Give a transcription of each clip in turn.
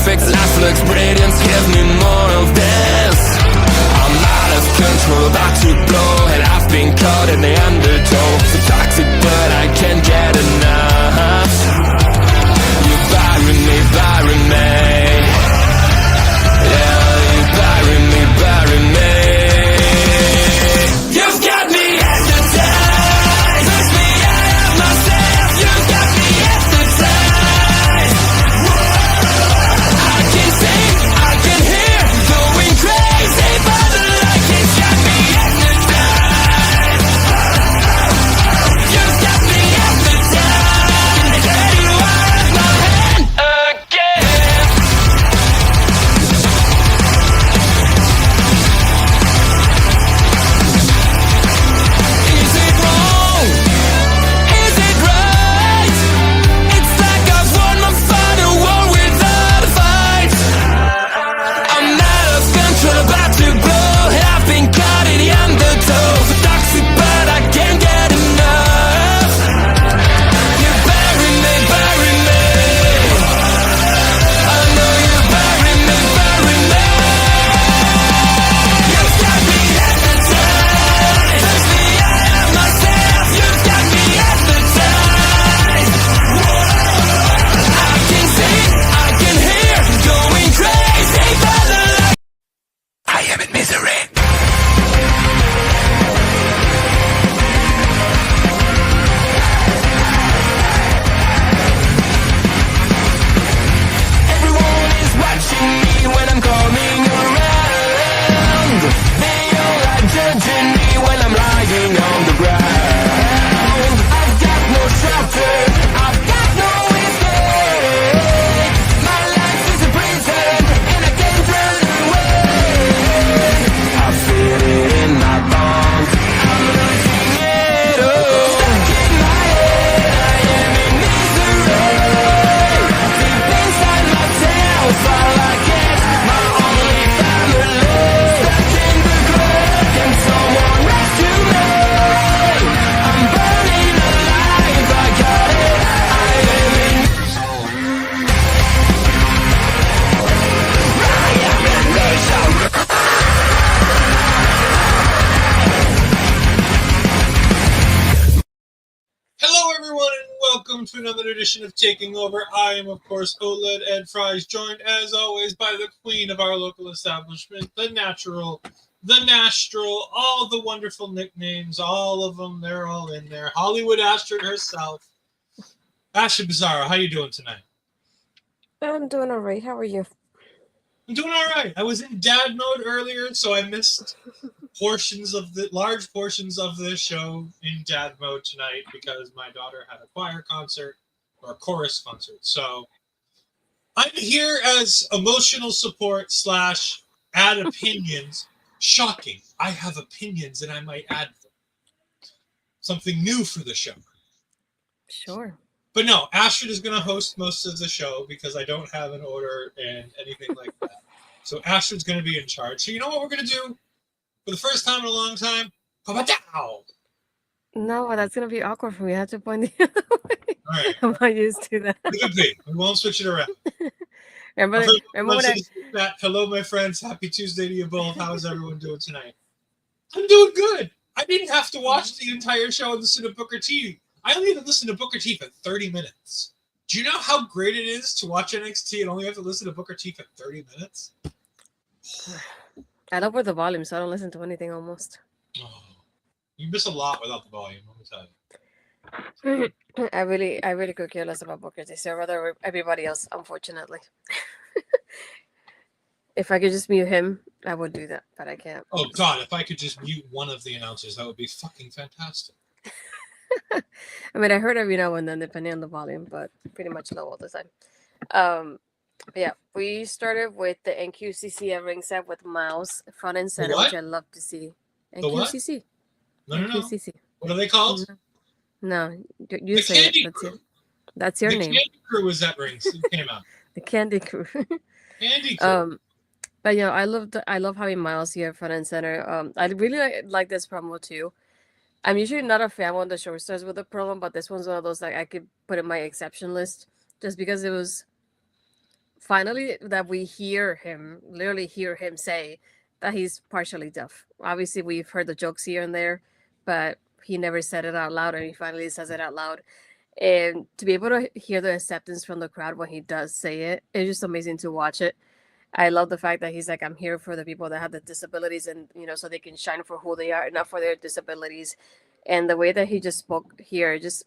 perfect life looks brilliant. Give me more of this. I'm out of control, about to blow, and I've been caught in the undertow. So toxic, but I can't get enough. You bury me, bury me. Yeah, you bury me, bury me. You've got me hypnotized. Push me out of myself. You've got me hypnotized. I can see, I can hear, going crazy by the light. It's got me hypnotized. You've got me hypnotized. Can get you out of my hand again. Is it wrong? Is it right? It's like I've won my final war without a fight. I'm out of control, about to blow, and I've been caught in the undertow. So toxic, but I can't get enough. You bury me, bury me. I know you bury me, bury me. You've got me hypnotized. Push me out of myself. You've got me hypnotized. I can see, I can hear, going crazy by the light. I am in misery. Everyone is watching me when I'm coming around. They all are judging me when I'm lying on the ground. I've got no shelter, I've got no escape. My life is a prison and I can't run away. I feel it in my bones, I'm losing it all. Stuck in my head, I am in misery. Deep inside myself, all I get, my only family. Stuck in the grave, can someone rescue me? I'm burning alive, I got it, I am in misery. Hello, everyone, and welcome to another edition of Taking Over. I am, of course, OLED Ed Fries, joined, as always, by the queen of our local establishment, the Natural, the Nastral, all the wonderful nicknames, all of them, they're all in there. Hollywood Astrid herself. Ashley Bizarro, how you doing tonight? I'm doing all right. How are you? I'm doing all right. I was in dad mode earlier, so I missed large portions of the show in dad mode tonight because my daughter had a choir concert or a chorus concert. So I'm here as emotional support / add opinions. Shocking. I have opinions and I might add them. Something new for the show. Sure. But no, Astrid is going to host most of the show because I don't have an order and anything like that. So Astrid's going to be in charge. So you know what we're going to do? For the first time in a long time, Papadow! No, that's gonna be awkward for me. I have to point the other way. All right. I'm not used to that. It could be. We won't switch it around. Remember when I, Hello, my friends. Happy Tuesday to you both. How is everyone doing tonight? I'm doing good. I didn't have to watch the entire show and listen to Booker T. I only had to listen to Booker T for 30 minutes. Do you know how great it is to watch NXT and only have to listen to Booker T for 30 minutes? I lower the volume, so I don't listen to anything almost. Oh, you miss a lot without the volume, let me tell you. I really could care less about Booker T. So rather everybody else, unfortunately. If I could just mute him, I would do that, but I can't. Oh God, if I could just mute one of the announcers, that would be fucking fantastic. I mean, I heard every now and then, depending on the volume, but pretty much low all the time. But yeah, we started with the NQCC at ringside with Miles front and center, which I love to see. NQCC. No. NQCC. What are they called? No, you say it. That's your name. The Candy Crew was that ring. It came out. The Candy Crew. Candy Crew. But yeah, I love having Miles here front and center. I really like this promo too. I'm usually not a fan when the show starts with a promo, but this one's one of those that I could put in my exception list just because it was finally that we literally hear him say that he's partially deaf. Obviously, we've heard the jokes here and there, but he never said it out loud, and he finally says it out loud. And to be able to hear the acceptance from the crowd when he does say it, it's just amazing to watch it. I love the fact that he's like, I'm here for the people that have the disabilities, and so they can shine for who they are, and not for their disabilities. And the way that he just spoke here, just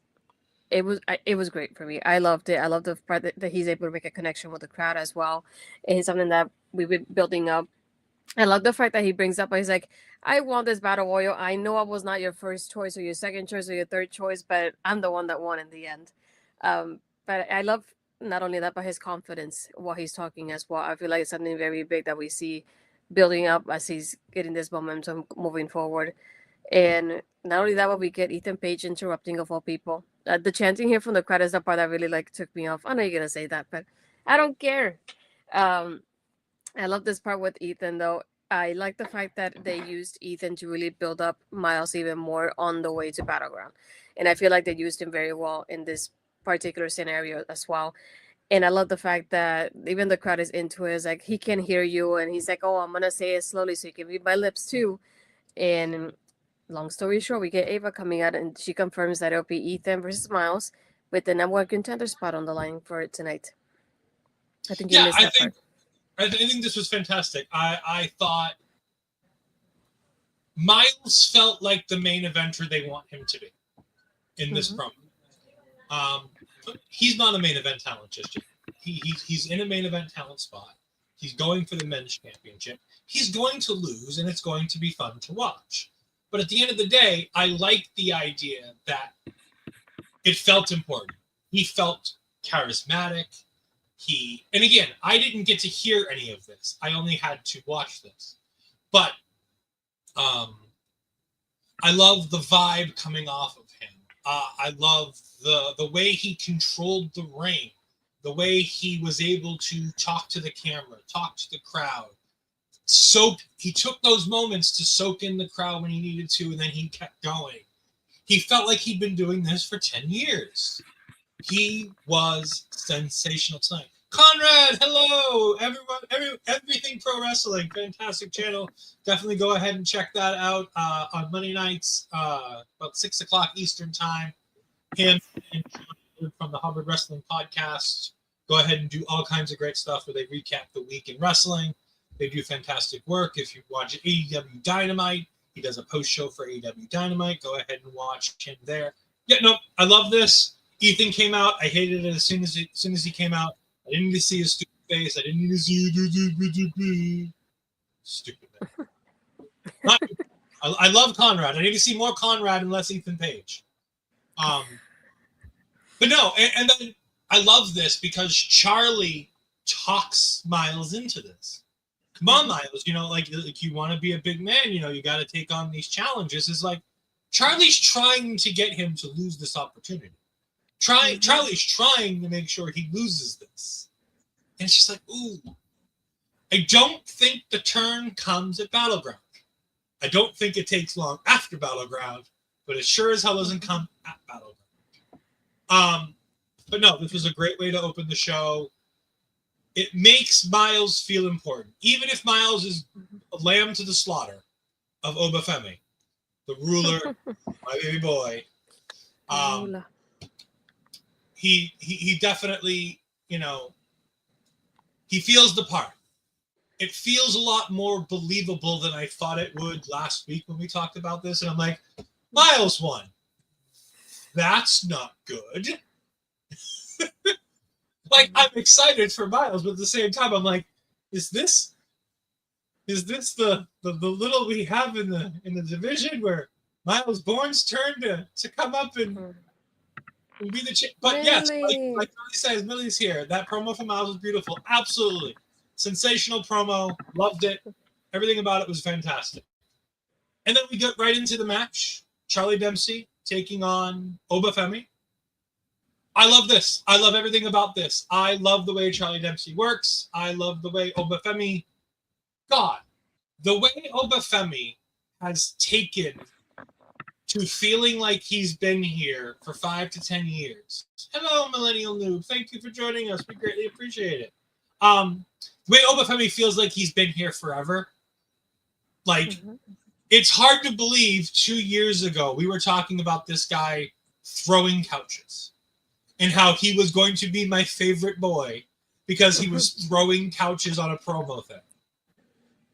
it was great for me. I loved it. I love the part that he's able to make a connection with the crowd as well. And it's something that we've been building up. I love the fact that he brings up, he's like, I want this battle royal. I know I was not your first choice or your second choice or your third choice, but I'm the one that won in the end. But I love not only that, but his confidence while he's talking as well. I feel like it's something very big that we see building up as he's getting this momentum moving forward. And not only that, but we get Ethan Page interrupting of all people. The chanting here from the crowd is the part that really took me off. I know you're gonna say that, but I don't care. Um, I love this part with Ethan though. I like the fact that they used Ethan to really build up Miles even more on the way to Battleground, and I feel like they used him very well in this particular scenario as well. And I love the fact that even the crowd is into it. It's like he can hear you, and he's like, "Oh, I'm gonna say it slowly so you can read my lips too." And long story short, we get Ava coming out, and she confirms that it'll be Ethan versus Miles with the number one contender spot on the line for tonight. I think you missed that part. I think this was fantastic. I thought Miles felt like the main eventer they want him to be in this promo. He's not a main event talent just yet. He's in a main event talent spot. He's going for the men's championship. He's going to lose, and it's going to be fun to watch. But at the end of the day, I like the idea that it felt important. He felt charismatic. And again, I didn't get to hear any of this. I only had to watch this. But I love the vibe coming off of him. I love the way he controlled the ring, the way he was able to talk to the camera, talk to the crowd. He took those moments to soak in the crowd when he needed to, and then he kept going. He felt like he'd been doing this for 10 years. He was sensational tonight. Conrad, hello, everyone, everything pro wrestling, fantastic channel. Definitely go ahead and check that out on Monday nights, about 6 o'clock Eastern time. Him and John from the Hubbard Wrestling Podcast go ahead and do all kinds of great stuff where they recap the week in wrestling. They do fantastic work. If you watch AEW Dynamite, he does a post show for AEW Dynamite. Go ahead and watch him there. Yeah, no, I love this. Ethan came out. I hated it as soon as he came out. I didn't need to see his stupid face. I didn't need to see stupid man. I love Conrad. I need to see more Conrad and less Ethan Page. But no, and then I love this because Charlie talks Miles into this. Come on, Miles, like you want to be a big man, you got to take on these challenges. It's like Charlie's trying to get him to lose this opportunity. Charlie's trying to make sure he loses this. And she's like, ooh, I don't think the turn comes at Battleground. I don't think it takes long after Battleground, but it sure as hell doesn't come at Battleground. But no, this was a great way to open the show. It makes Miles feel important. Even if Miles is a lamb to the slaughter of Oba Femi, the ruler, my baby boy. He definitely, he feels the part. It feels a lot more believable than I thought it would last week when we talked about this. And I'm like, Miles won. That's not good. Like, I'm excited for Miles, but at the same time, I'm like, is this the little we have in the division where Miles Bourne's turn to come up and be the but really? Yes, like Millie says, Millie's here. That promo from Miles was beautiful. Absolutely. Sensational promo. Loved it. Everything about it was fantastic. And then we get right into the match. Charlie Dempsey taking on Oba Femi. I love this. I love everything about this. I love the way Charlie Dempsey works. I love the way Oba Femi. God, the way Oba Femi has taken to feeling like he's been here for 5 to 10 years. Hello, Millennial Noob. Thank you for joining us. We greatly appreciate it. Way Oba Femi feels like he's been here forever. Like, Mhm. it's hard to believe 2 years ago we were talking about this guy throwing couches and how he was going to be my favorite boy because he was throwing couches on a promo thing.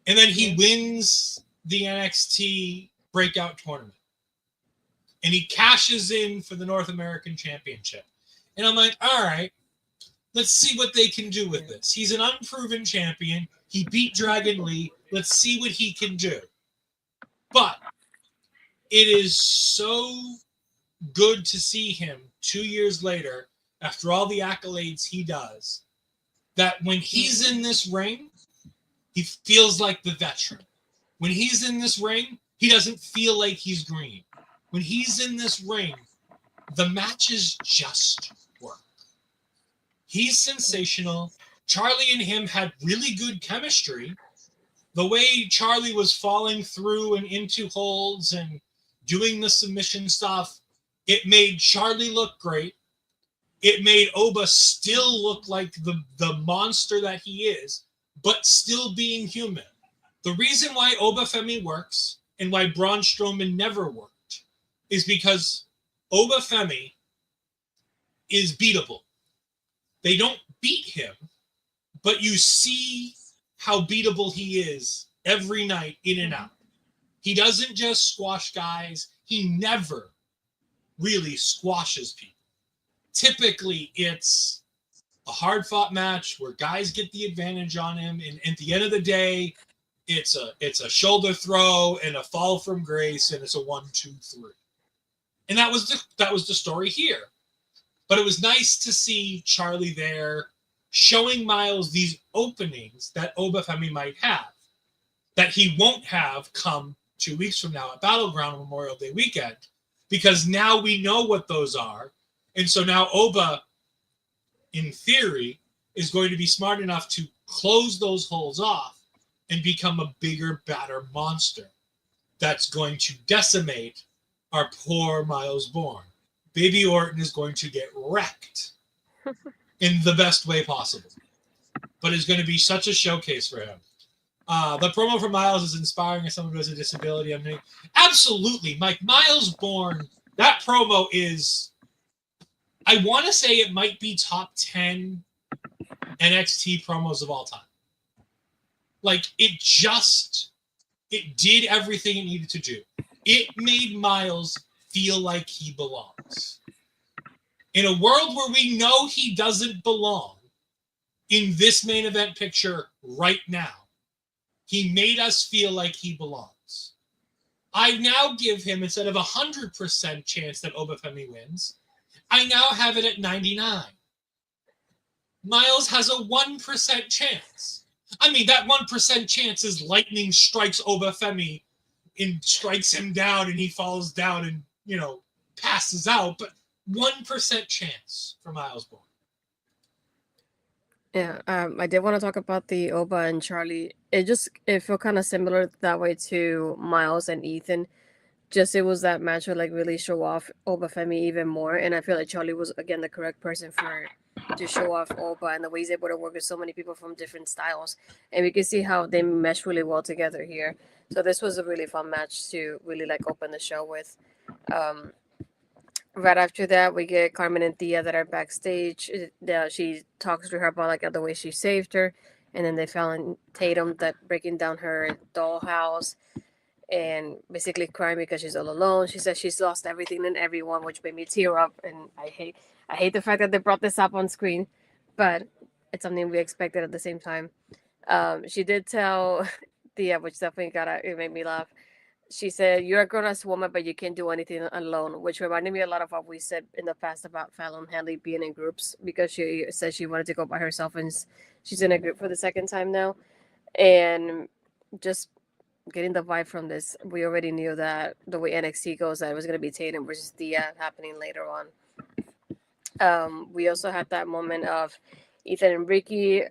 And then he wins the NXT breakout tournament. And he cashes in for the North American Championship. And I'm like, all right, let's see what they can do with this. He's an unproven champion. He beat Dragon Lee. Let's see what he can do. But it is so good to see him 2 years later, after all the accolades he does, that when he's in this ring, he feels like the veteran. When he's in this ring, he doesn't feel like he's green. When he's in this ring, the matches just work. He's sensational. Charlie and him had really good chemistry. The way Charlie was falling through and into holds and doing the submission stuff, it made Charlie look great. It made Oba still look like the monster that he is, but still being human. The reason why Oba Femi works and why Braun Strowman never worked is because Oba Femi is beatable. They don't beat him, but you see how beatable he is every night in and out. He doesn't just squash guys. He never really squashes people. Typically, it's a hard-fought match where guys get the advantage on him, and at the end of the day, it's a shoulder throw and a fall from grace, and it's a 1, 2, 3. And that was the story here. But it was nice to see Charlie there showing Miles these openings that Oba Femi might have, that he won't have come 2 weeks from now at Battleground Memorial Day weekend, because now we know what those are. And so now Oba, in theory, is going to be smart enough to close those holes off and become a bigger, badder monster that's going to decimate our poor Miles Bourne. Baby Orton is going to get wrecked in the best way possible, but it's going to be such a showcase for him. The promo for Miles is inspiring as someone who has a disability. I mean, absolutely, Mike. Miles Bourne, that promo is, I want to say it might be top 10 NXT promos of all time. Like, it did everything it needed to do. It made Miles feel like he belongs. In a world where we know he doesn't belong in this main event picture right now, he made us feel like he belongs. I now give him, instead of 100% chance that Oba Femi wins, I now have it at 99. Miles has a 1% chance. I mean, that 1% chance is lightning strikes Oba Femi and strikes him down and he falls down and, passes out. But 1% chance for Miles Bourne. Yeah, I did want to talk about the Oba and Charlie. It felt kind of similar that way to Miles and Ethan. Just it was that match would like really show off Oba Femi even more, and I feel like Charlie was again the correct person to show off Oba and the way he's able to work with so many people from different styles, and we can see how they mesh really well together here. So this was a really fun match to really like open the show with. Right after that, we get Carmen and Thea that are backstage. She talks to her about like the way she saved her, and then they found Tatum that breaking down her dollhouse and basically crying because she's all alone. She says she's lost everything and everyone, which made me tear up. And I hate the fact that they brought this up on screen, but it's something we expected at the same time. She did tell Thea, which definitely it made me laugh. She said, "You're a grown-ass woman, but you can't do anything alone," which reminded me a lot of what we said in the past about Fallon Henley being in groups, because she said she wanted to go by herself, and she's in a group for the second time now. And just getting the vibe from this, we already knew that the way NXT goes, that it was going to be Tatum versus Thea happening later on. We also had that moment of Ethan and Ricky.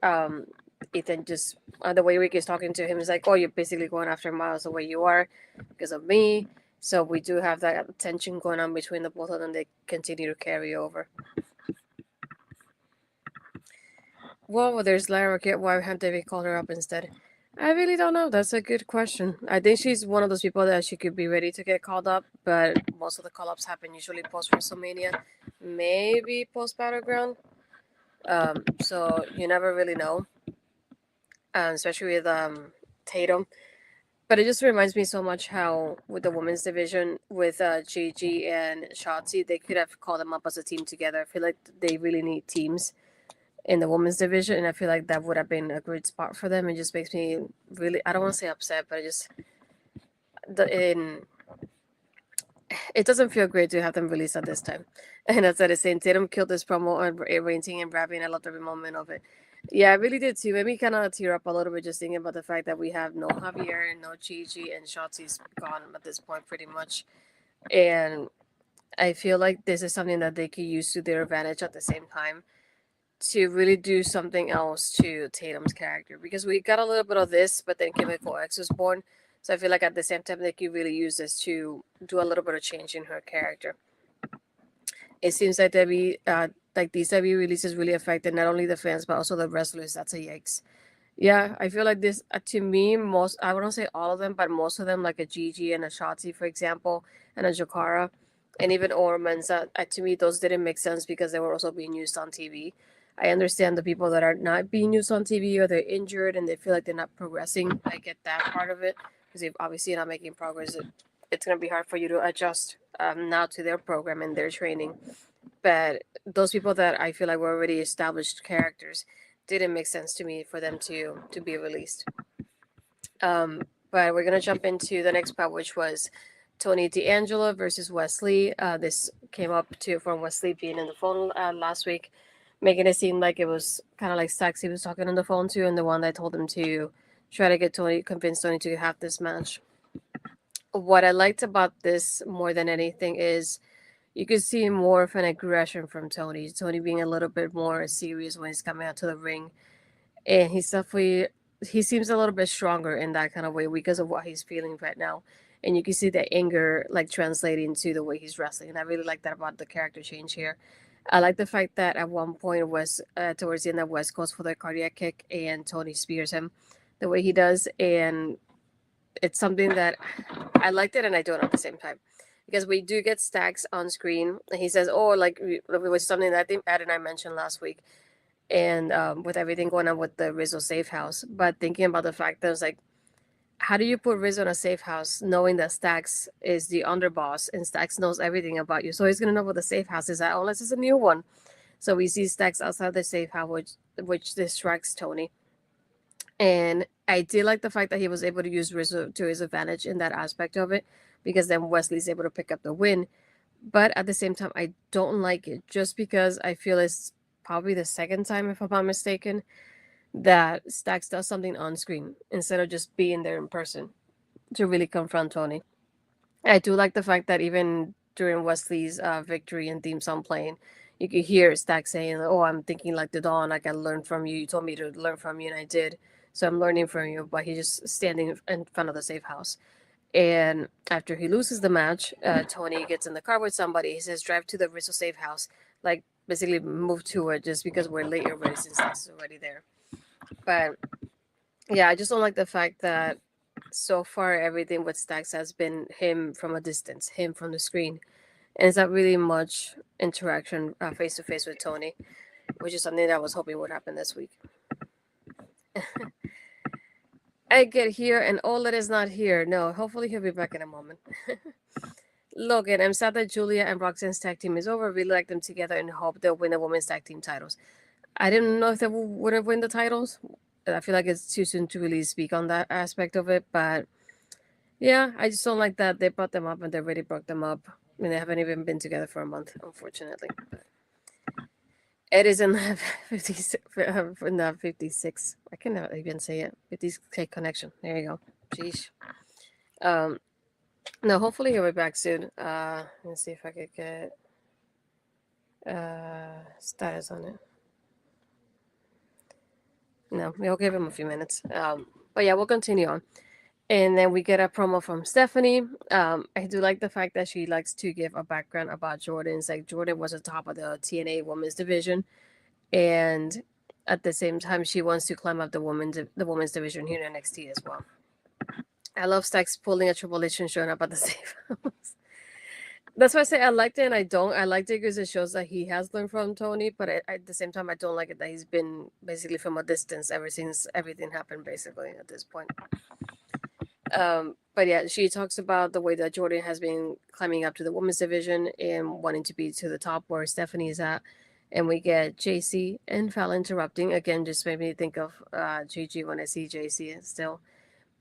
Ethan just the way Ricky's talking to him is like, "Oh, you're basically going after Miles the way you are because of me." So we do have that tension going on between the both of them. They continue to carry over. Well, there's Lara Kit. Why have they called her up instead? I really don't know. That's a good question. I think she's one of those people that she could be ready to get called up, but most of the call ups happen usually post WrestleMania, maybe post Battleground. So you never really know, especially with Tatum. But it just reminds me so much how with the women's division with Gigi and Shotzi, they could have called them up as a team together. I feel like they really need teams in the women's division, and I feel like that would have been a great spot for them. It just makes me really, I don't want to say upset, but in it doesn't feel great to have them released at this time. And that's at the same Tatum killed this promo on ranting and rapping. I loved every moment of it. Yeah, I really did too. Made me kind of tear up a little bit just thinking about the fact that we have no Javier, no Gigi, and Shotzi's gone at this point pretty much. And I feel like this is something that they could use to their advantage at the same time to really do something else to Tatum's character, because we got a little bit of this, but then Chemical X was born. So I feel like at the same time they could really use this to do a little bit of change in her character. It seems like like these Debbie releases really affected not only the fans but also the wrestlers. That's a yikes. Yeah, I feel like this to me most, I wouldn't say all of them, but most of them, like a Gigi and a Shotzi, for example, and a Jakara, and even Ormans. To me, those didn't make sense because they were also being used on TV. I understand the people that are not being used on TV or they're injured and they feel like they're not progressing. I get that part of it because if obviously you're not making progress, it's going to be hard for you to adjust now to their program and their training. But those people that I feel like were already established characters didn't make sense to me for them to be released. But we're gonna jump into the next part, which was Tony D'Angelo versus Wesley. This came up to from Wesley being in the phone last week, making it seem like it was kind of like Stacks he was talking on the phone to, and the one that told him to try to convince Tony to have this match. What I liked about this more than anything is you could see more of an aggression from Tony. Tony being a little bit more serious when he's coming out to the ring, and he seems a little bit stronger in that kind of way because of what he's feeling right now. And you can see the anger like translating to the way he's wrestling, and I really like that about the character change here. I like the fact that at one point was towards the end that West goes for the cardiac kick and Tony spears him the way he does, and it's something that I liked it and I don't at the same time, because we do get Stacks on screen and he says, "Oh, like it was something that I think Ed and I mentioned last week." And with everything going on with the Rizzo safe house, but thinking about the fact that it's like, how do you put Rizzo in a safe house knowing that Stacks is the underboss and Stacks knows everything about you? So he's gonna know what the safe house is at, unless it's a new one. So we see Stacks outside the safe house, which distracts Tony. And I did like the fact that he was able to use Rizzo to his advantage in that aspect of it, because then Wesley's able to pick up the win. But at the same time, I don't like it just because I feel it's probably the second time, if I'm not mistaken, that Stacks does something on screen instead of just being there in person to really confront Tony. I do like the fact that even during Wesley's victory and theme song playing, you could hear Stack saying, "Oh, I'm thinking like the Dawn. Like I learned from you. You told me to learn from you, and I did. So I'm learning from you." But he's just standing in front of the safe house. And after he loses the match, Tony gets in the car with somebody. He says, "Drive to the Rizzo safe house." Like basically move to it just because we're late already since Stax is already there. But yeah, I just don't like the fact that so far everything with Stax has been him from a distance, him from the screen, and it's not really much interaction face to face with Tony, which is something that I was hoping would happen this week. I get here and Olet is not here. No, hopefully he'll be back in a moment. Logan, I'm sad that Julia and Roxanne's tag team is over. Really like them together and hope they'll win the women's tag team titles. I didn't know if they would have win the titles. I feel like it's too soon to really speak on that aspect of it, but yeah, I just don't like that they brought them up and they already brought them up, and they haven't even been together for a month, unfortunately. But it is in the 56. I cannot even say it. 50K connection. There you go. Jeez. No, hopefully he'll be back soon. Let's see if I could get status on it. No, we'll give him a few minutes. But yeah, we'll continue on. And then we get a promo from Stephanie. I do like the fact that she likes to give a background about Jordan. It's like Jordan was the top of the TNA women's division. And at the same time, she wants to climb up the women's division here in NXT as well. I love Stacks pulling a Triple H and showing up at the same time. That's why I say I liked it and I don't. I liked it because it shows that he has learned from Tony, but at the same time, I don't like it that he's been basically from a distance ever since everything happened, basically, at this point. But yeah, she talks about the way that Jordan has been climbing up to the women's division and wanting to be to the top where Stephanie is at. And we get JC and Fallon interrupting. Again, just made me think of Gigi when I see JC still.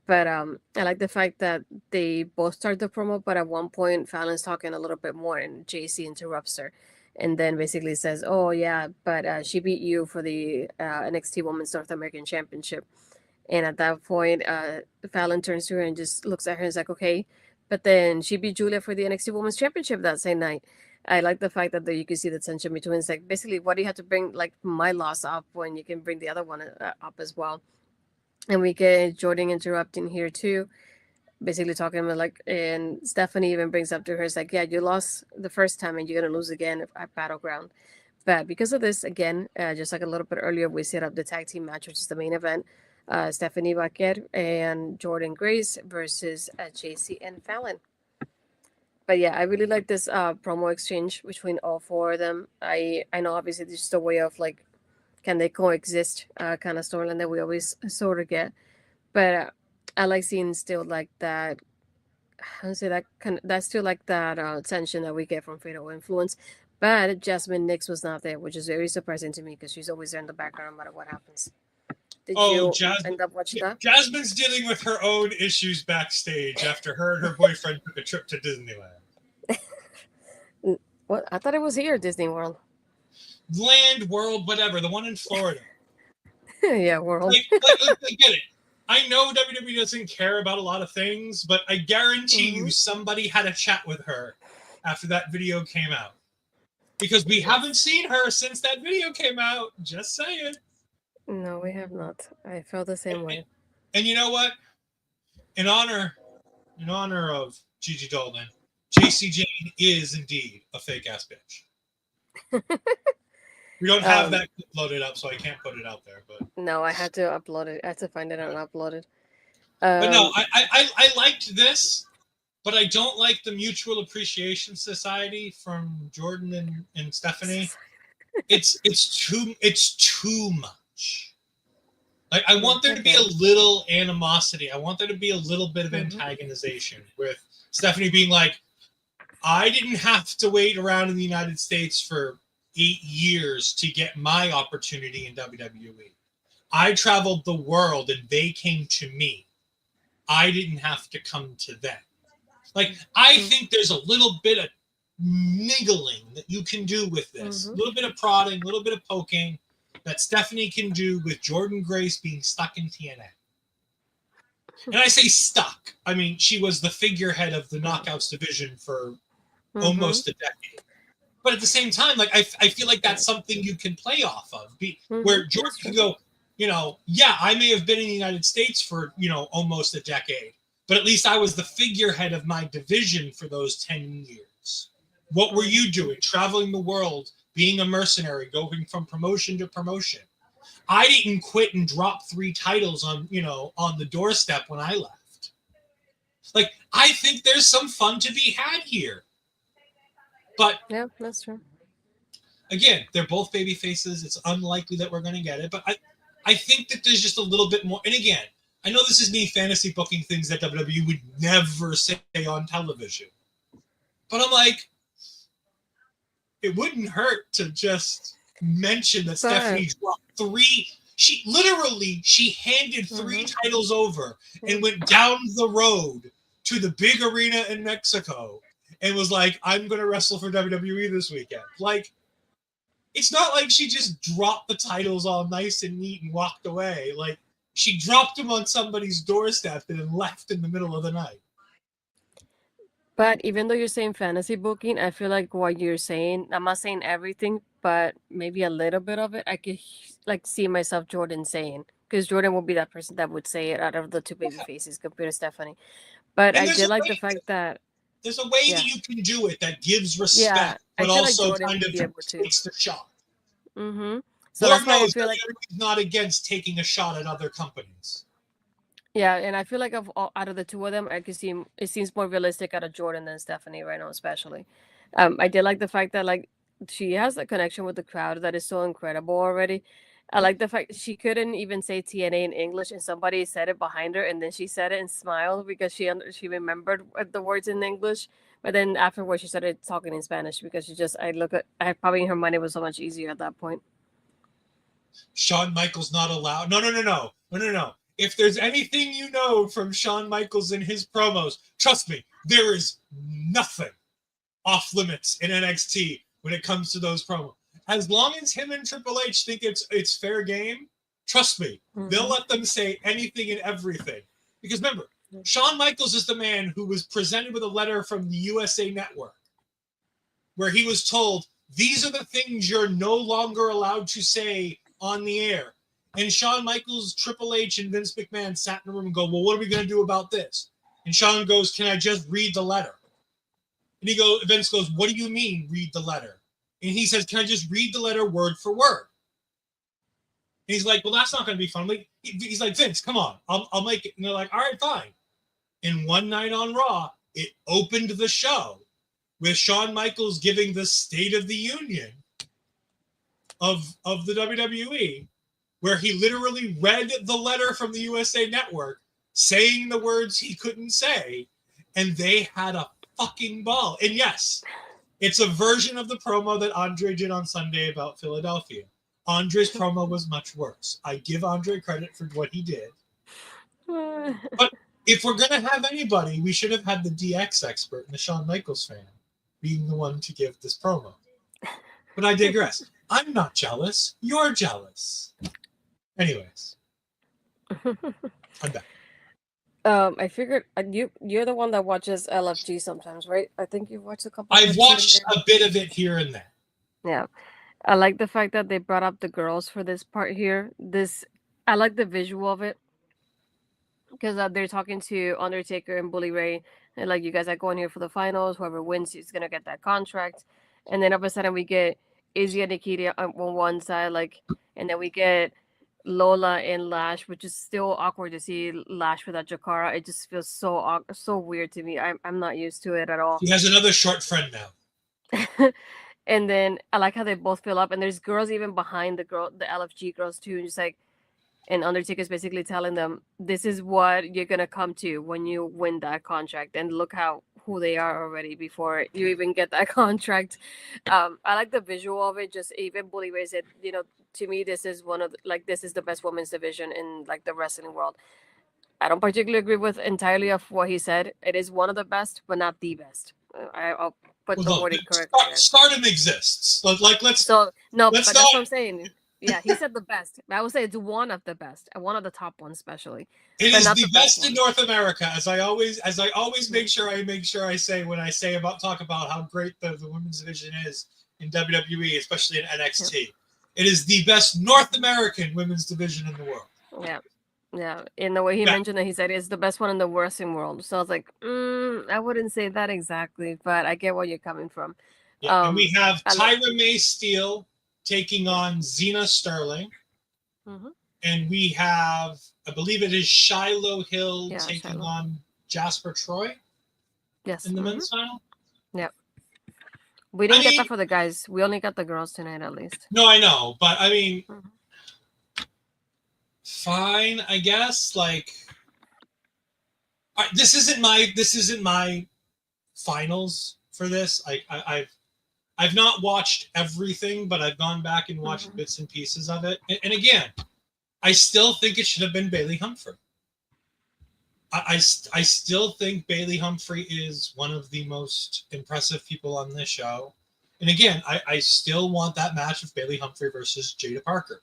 But I like the fact that they both start the promo, but at one point Fallon's talking a little bit more and JC interrupts her. And then basically says, oh yeah, but she beat you for the NXT Women's North American Championship. And at that point, Fallon turns to her and just looks at her and is like, okay. But then she beat Julia for the NXT Women's Championship that same night. I like the fact that you can see the tension between. It's like, basically, why do you have to bring like my loss up when you can bring the other one up as well? And we get Jordan interrupting here too, basically talking about like, and Stephanie even brings up to her, it's like, yeah, you lost the first time and you're going to lose again at Battleground. But because of this, again, just like a little bit earlier, we set up the tag team match, which is the main event. Stephanie Baquer and Jordan Grace versus JC and Fallon. But yeah, I really like this promo exchange between all four of them. I know obviously this is just a way of like, can they coexist kind of storyline that we always sort of get. But I like seeing still like that. I would say that that's still like that tension that we get from Fatal Influence. But Jasmine Nix was not there, which is very surprising to me because she's always there in the background no matter what happens. Did you end up watching that? Jasmine's dealing with her own issues backstage after her and her boyfriend took a trip to Disneyland. What? I thought it was here, Disney World. Land, World, whatever. The one in Florida. Yeah, World. I get it. I know WWE doesn't care about a lot of things, but I guarantee you somebody had a chat with her after that video came out. Because we haven't seen her since that video came out. Just saying. No, we have not. I felt the same way. And you know what? In honor of Gigi Dolan, JC Jane is indeed a fake ass bitch. We don't have that loaded up, so I can't put it out there. But no, I had to upload it. I had to find it and upload it. But no, I liked this, but I don't like the Mutual Appreciation Society from Jordan and Stephanie. It's too much. Like I want there to be a little animosity. I want there to be a little bit of antagonization with Stephanie being like, I didn't have to wait around in the United States for 8 years to get my opportunity in WWE. I traveled the world and they came to me. I didn't have to come to them. Like, I think there's a little bit of niggling that you can do with this. A little bit of prodding, a little bit of poking that Stephanie can do with Jordan Grace being stuck in TNA. And I say stuck. I mean, she was the figurehead of the Knockouts division for almost a decade. But at the same time, like I feel like that's something you can play off of. Where Jordan can go, yeah, I may have been in the United States for, almost a decade, but at least I was the figurehead of my division for those 10 years. What were you doing? Traveling the world, being a mercenary, going from promotion to promotion. I didn't quit and drop 3 titles on the doorstep when I left. Like, I think there's some fun to be had here. But yeah, that's true. Again, they're both baby faces. It's unlikely that we're going to get it. But I think that there's just a little bit more. And again, I know this is me fantasy booking things that WWE would never say on television. But I'm like, it wouldn't hurt to just mention that Stephanie dropped 3. She handed 3 titles over and went down the road to the big arena in Mexico and was like, I'm going to wrestle for WWE this weekend. Like, it's not like she just dropped the titles all nice and neat and walked away. Like, she dropped them on somebody's doorstep and then left in the middle of the night. But even though you're saying fantasy booking, I feel like what you're saying, I'm not saying everything, but maybe a little bit of it, I could see myself Jordan saying. Because Jordan would be that person that would say it out of the 2 baby faces compared to Stephanie. But I did like the fact that there's a way that you can do it that gives respect, but also like kind of takes the shot. So Lord that's why I knows feel like WWE's not against taking a shot at other companies. yeah, and I feel like out of the two of them, I could see it seems more realistic out of Jordan than Stephanie right now, especially. I did like the fact that like she has a connection with the crowd that is so incredible already. I like the fact she couldn't even say TNA in English, and somebody said it behind her, and then she said it and smiled because she remembered the words in English. But then afterwards, she started talking in Spanish because she just I probably in her mind it was so much easier at that point. Shawn Michaels not allowed. No. If there's anything you know from Shawn Michaels in his promos, trust me, there is nothing off limits in NXT when it comes to those promos. As long as him and Triple H think it's fair game, trust me, they'll let them say anything and everything. Because remember, Shawn Michaels is the man who was presented with a letter from the USA Network where he was told, these are the things you're no longer allowed to say on the air. And Shawn Michaels, Triple H, and Vince McMahon sat in the room and go, well, what are we going to do about this? And Shawn goes, can I just read the letter? And Vince goes, what do you mean, read the letter? And he says, can I just read the letter word for word? And he's like, well, that's not going to be fun. He's like, Vince, come on, I'll make it. And they're like, all right, fine. And one night on Raw, it opened the show with Shawn Michaels giving the State of the Union of the WWE, where he literally read the letter from the USA Network saying the words he couldn't say, and they had a fucking ball. And yes, it's a version of the promo that Andre did on Sunday about Philadelphia. Andre's promo was much worse. I give Andre credit for what he did. But if we're going to have anybody, we should have had the DX expert and the Shawn Michaels fan being the one to give this promo. But I digress. I'm not jealous. You're jealous. Anyways, I'm back. I figured you're the one that watches LFG sometimes, right? I think you've watched a couple. I've watched a bit of it here and there. Yeah, I like the fact that they brought up the girls for this part here. I like the visual of it because they're talking to Undertaker and Bully Ray, and like you guys are going here for the finals. Whoever wins is gonna get that contract, and then all of a sudden we get Izzy and Nikita on one side, like, and then we get Lola and Lash, which is still awkward to see Lash without Jakara. It just feels so weird to me. I'm not used to it at all. He has another short friend now. And then I like how they both fill up, and there's girls even behind the LFG girls too, and just like, and Undertaker's basically telling them, this is what you're gonna come to when you win that contract, and look who they are already before you even get that contract. I like the visual of it. Just even Bully Ray said, to me, this is this is the best women's division in like the wrestling world. I don't particularly agree with entirely of what he said. It is one of the best, but not the best. I'll put the wording correctly. Stardom exists. But that's what I'm saying. Yeah, he said the best. I would say it's one of the best, and one of the top ones, especially. It is the best in North America, as I always make sure I say when I talk about how great the women's division is in WWE, especially in NXT. Yeah. It is the best North American women's division in the world. Yeah. Yeah, in the way he mentioned it, he said it's the best one in the wrestling world. So I was like, I wouldn't say that exactly, but I get where you're coming from. Yeah, and we have Tyra May Steele taking on Xena Sterling. Mm-hmm. And we have, I believe it is Shiloh Hill taking on Jasper Troy. Yes. In the men's final. Yep. We didn't get that for the guys. We only got the girls tonight, at least. No, I know, but I mean. Mm-hmm. Fine, I guess. Like, this isn't my finals for this. I've not watched everything, but I've gone back and watched bits and pieces of it. And again, I still think it should have been Bailey Humphrey. I still think Bailey Humphrey is one of the most impressive people on this show. And again, I still want that match of Bailey Humphrey versus Jada Parker.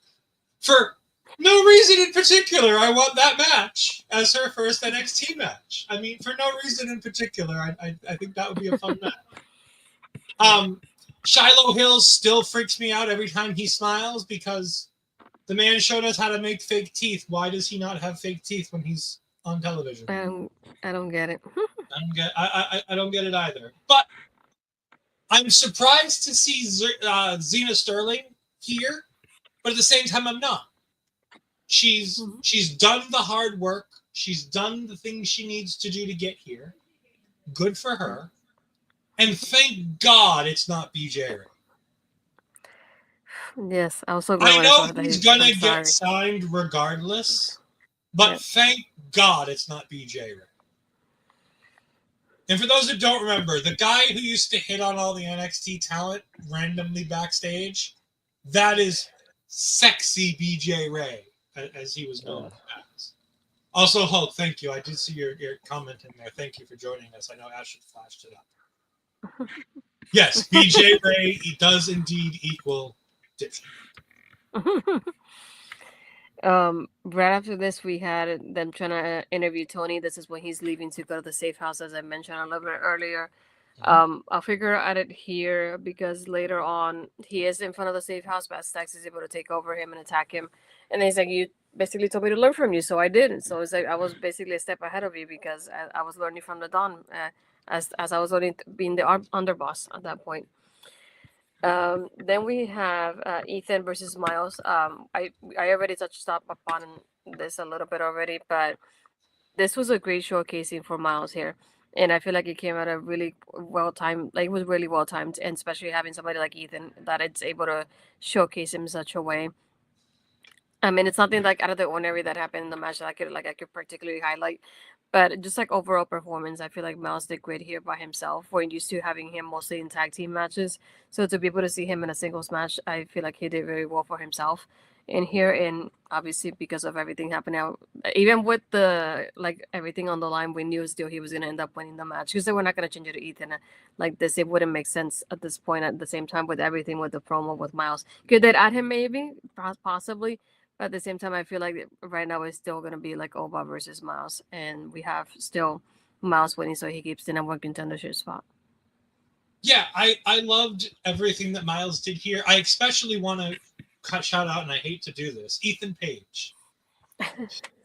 For no reason in particular, I want that match as her first NXT match. I mean, for no reason in particular, I think that would be a fun match. Shiloh Hill still freaks me out every time he smiles because the man showed us how to make fake teeth. Why does he not have fake teeth when he's on television? I don't get it. I don't get it either. But I'm surprised to see Xena Sterling here But at the same time, I'm not. She's done the hard work. She's done the things she needs to do to get here. Good for her. And thank God it's not BJ Ray. Yes, I was so glad I when I know saw that. he's going to I'm get sorry. signed regardless, but Yep. thank God it's not BJ Ray. And for those that don't remember, the guy who used to hit on all the NXT talent randomly backstage, that is sexy BJ Ray, as he was known as. Also, Hulk, thank you. I did see your comment in there. Thank you for joining us. I know Ash had flashed it up. Yes, BJ Ray, he does indeed equal dipshit. Right after this, we had them trying to interview Tony. This is when he's leaving to go to the safe house, as I mentioned a little bit earlier. I'll figure out it here because later on he is in front of the safe house, but Stax is able to take over him and attack him. And he's like, "You basically told me to learn from you, so I did." So it's like I was basically a step ahead of you because I was learning from the Don, as I was learning being the underboss at that point. Then we have Ethan versus Miles. I already touched up upon this a little bit already, but this was a great showcasing for Miles here. And I feel like it came at a really well timed, like it was really well timed, and especially having somebody like Ethan that it's able to showcase him in such a way. I mean, it's nothing like out of the ordinary that happened in the match that I could particularly highlight, but just like overall performance, I feel like Miles did great here by himself. We're used to having him mostly in tag team matches, so to be able to see him in a singles match, I feel like he did very well for himself in here. And obviously because of everything happening out, even with the like everything on the line, we knew still he was gonna end up winning the match because they were not gonna change it to Ethan like this. It wouldn't make sense at this point. At the same time, with everything with the promo with Miles, could they add him maybe possibly? But at the same time, I feel like right now it's still gonna be like Oba versus Miles, and we have still Miles winning, so he keeps the number one contendership spot. Yeah, I loved everything that Miles did here. I especially want to shout out, and I hate to do this, Ethan Page.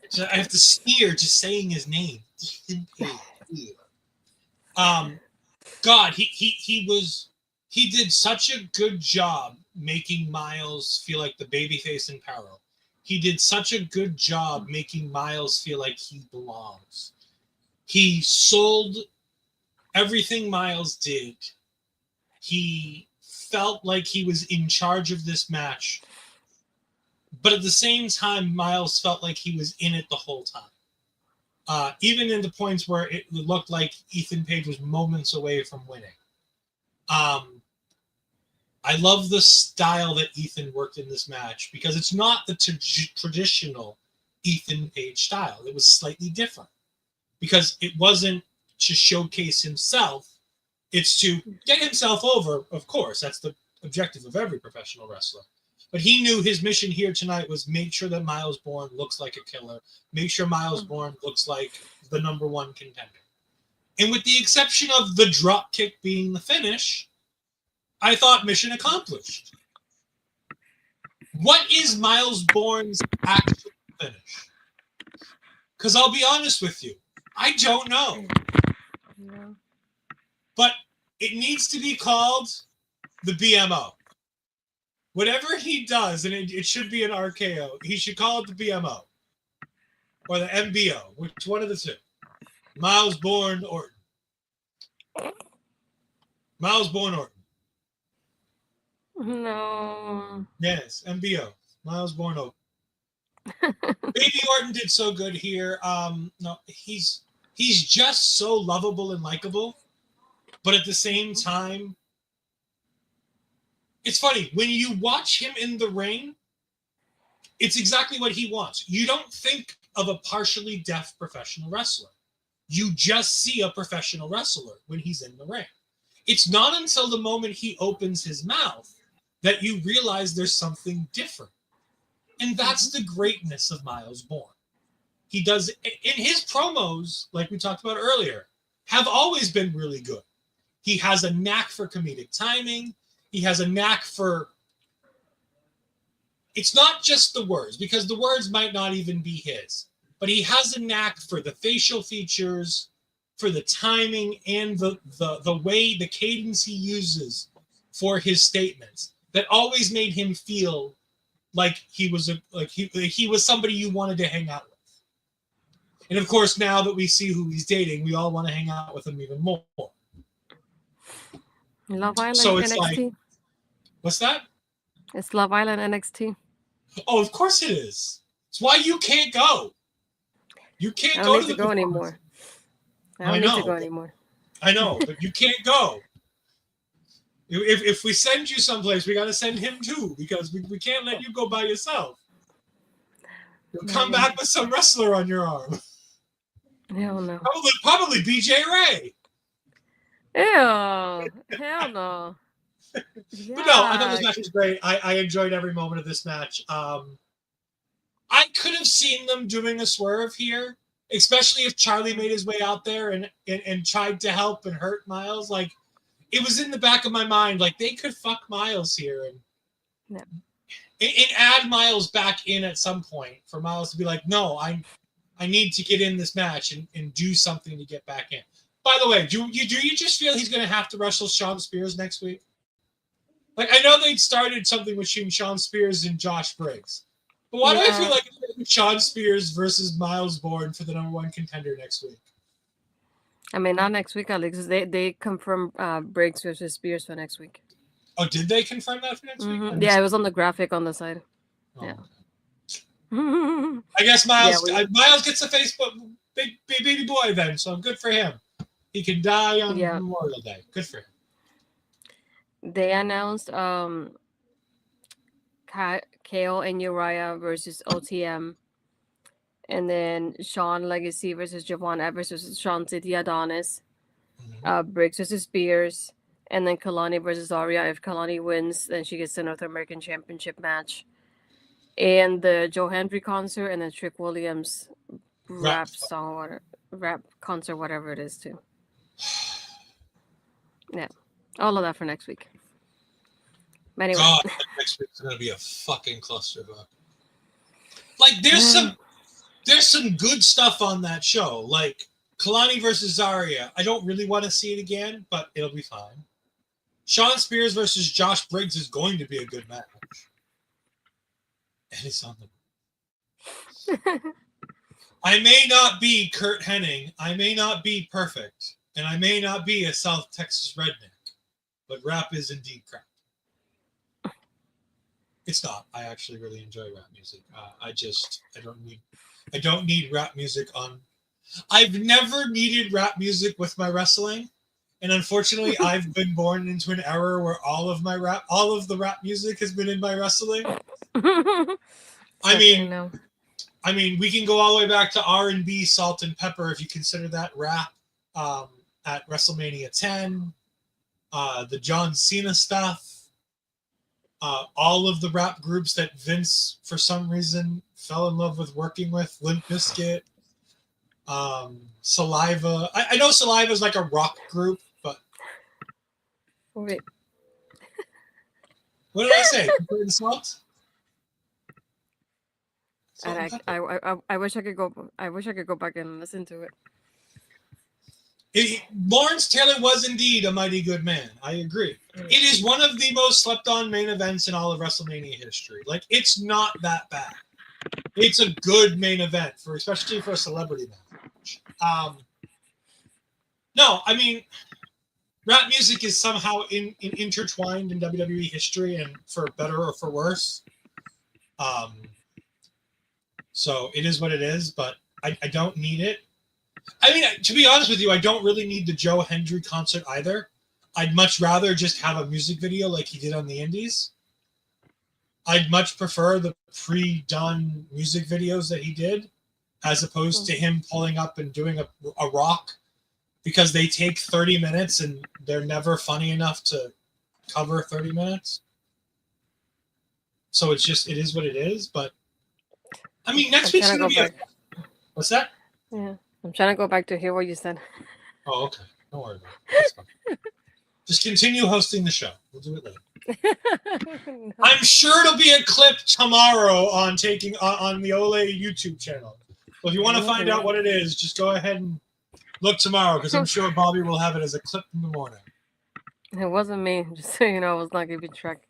So I have to sneer just saying his name, Ethan Page. God, he did such a good job making Miles feel like the babyface in Peril. He did such a good job making Miles feel like he belongs. He sold everything Miles did. He felt like he was in charge of this match. But at the same time, Miles felt like he was in it the whole time. Even in the points where it looked like Ethan Page was moments away from winning. I love the style that Ethan worked in this match because it's not the traditional Ethan Page style. It was slightly different because it wasn't to showcase himself. It's to get himself over, of course. That's the objective of every professional wrestler. But he knew his mission here tonight was make sure that Miles Bourne looks like a killer. Make sure Miles Bourne looks like the number one contender. And with the exception of the drop kick being the finish, I thought mission accomplished. What is Miles Bourne's actual finish? Because I'll be honest with you, I don't know. No. But it needs to be called the BMO. Whatever he does, and it should be an RKO, he should call it the BMO. Or the MBO, which one of the two? Miles Bourne Orton. Miles Bourne Orton. No. Yes, MBO. Miles Bourne Orton. Baby Orton did so good here. No, he's just so lovable and likable, but at the same time, it's funny when you watch him in the ring. It's exactly what he wants. You don't think of a partially deaf professional wrestler. You just see a professional wrestler when he's in the ring. It's not until the moment he opens his mouth that you realize there's something different. And that's the greatness of Miles Bourne. He does, in his promos, like we talked about earlier, have always been really good. He has a knack for comedic timing. He has a knack for, it's not just the words, because the words might not even be his, but he has a knack for the facial features, for the timing, and the way, the cadence he uses for his statements that always made him feel like he was he was somebody you wanted to hang out with. And of course, now that we see who he's dating, we all want to hang out with him even more. Love Island So it's NXT. like, what's that? It's Love Island NXT. Oh, of course it is. It's why you can't go. You can't I go don't to need the to go anymore. I don't need to go anymore. I know, but you can't go. If we send you someplace, we got to send him too, because we can't let you go by yourself. You'll come back with some wrestler on your arm. Hell no. Probably BJ Ray. Ew. Hell no. Yeah. But no, I thought this match was great. I enjoyed every moment of this match. I could have seen them doing a swerve here, especially if Charlie made his way out there and tried to help and hurt Miles. Like, it was in the back of my mind, like, they could fuck Miles here and add Miles back in at some point for Miles to be like, no, I need to get in this match and do something to get back in. By the way, do you just feel he's going to have to wrestle Shawn Spears next week? Like, I know they started something with Shawn Spears and Josh Briggs. But why do I feel like it's Shawn Spears versus Miles Bourne for the #1 contender next week? I mean, not next week, Alex. They confirmed Briggs versus Spears for next week. Oh, did they confirm that for next week? Yeah, it was on the graphic on the side. Oh. Yeah. I guess Miles gets a Facebook big baby boy then, so good for him. He can die on Memorial Day. Good for him. They announced KO and Uriah versus OTM. And then Sean Legacy versus Javon Evers versus Sean City Adonis. Briggs versus Spears. And then Kalani versus Aria. If Kalani wins, then she gets the North American Championship match. And the Joe Hendry concert and then Trick Williams rap concert, whatever it is, too. Yeah. All of that for next week. But anyway. God, next week's going to be a fucking clusterfuck. Like, there's some good stuff on that show. Like, Kalani versus Zarya. I don't really want to see it again, but it'll be fine. Shawn Spears versus Josh Briggs is going to be a good match. And it's on the... I may not be Kurt Hennig. I may not be perfect. And I may not be a South Texas redneck. But rap is indeed crap. It's not. I actually really enjoy rap music. I don't need rap music on. I've never needed rap music with my wrestling, and unfortunately, I've been born into an era where all of the rap music has been in my wrestling. I mean, we can go all the way back to R&B, Salt and Pepper, if you consider that rap. At WrestleMania 10, the John Cena stuff. All of the rap groups that Vince, for some reason, fell in love with working with. Limp Bizkit, Saliva. I know Saliva is like a rock group, but... Wait. What did I say? The Salt? I wish I could go. I wish I could go back and listen to it. Lawrence Taylor was indeed a mighty good man. I agree. It is one of the most slept-on main events in all of WrestleMania history. Like, it's not that bad. It's a good main event, especially for a celebrity match. No, I mean, rap music is somehow intertwined in WWE history, and for better or for worse. So it is what it is, but I don't need it. I mean, to be honest with you, I don't really need the Joe Hendry concert either. I'd much rather just have a music video like he did on the Indies. I'd much prefer the pre-done music videos that he did as opposed to him pulling up and doing a rock, because they take 30 minutes and they're never funny enough to cover 30 minutes. So it is what it is. But, I mean, next week's going to be What's that? Yeah. I'm trying to go back to hear what you said. Oh, okay. Don't worry about it. Just continue hosting the show. We'll do it later. No. I'm sure it'll be a clip tomorrow on the Ole YouTube channel. So if you want to find out what it is, just go ahead and look tomorrow, because I'm sure Bobby will have it as a clip in the morning. It wasn't me, just so you know. I was not keeping track.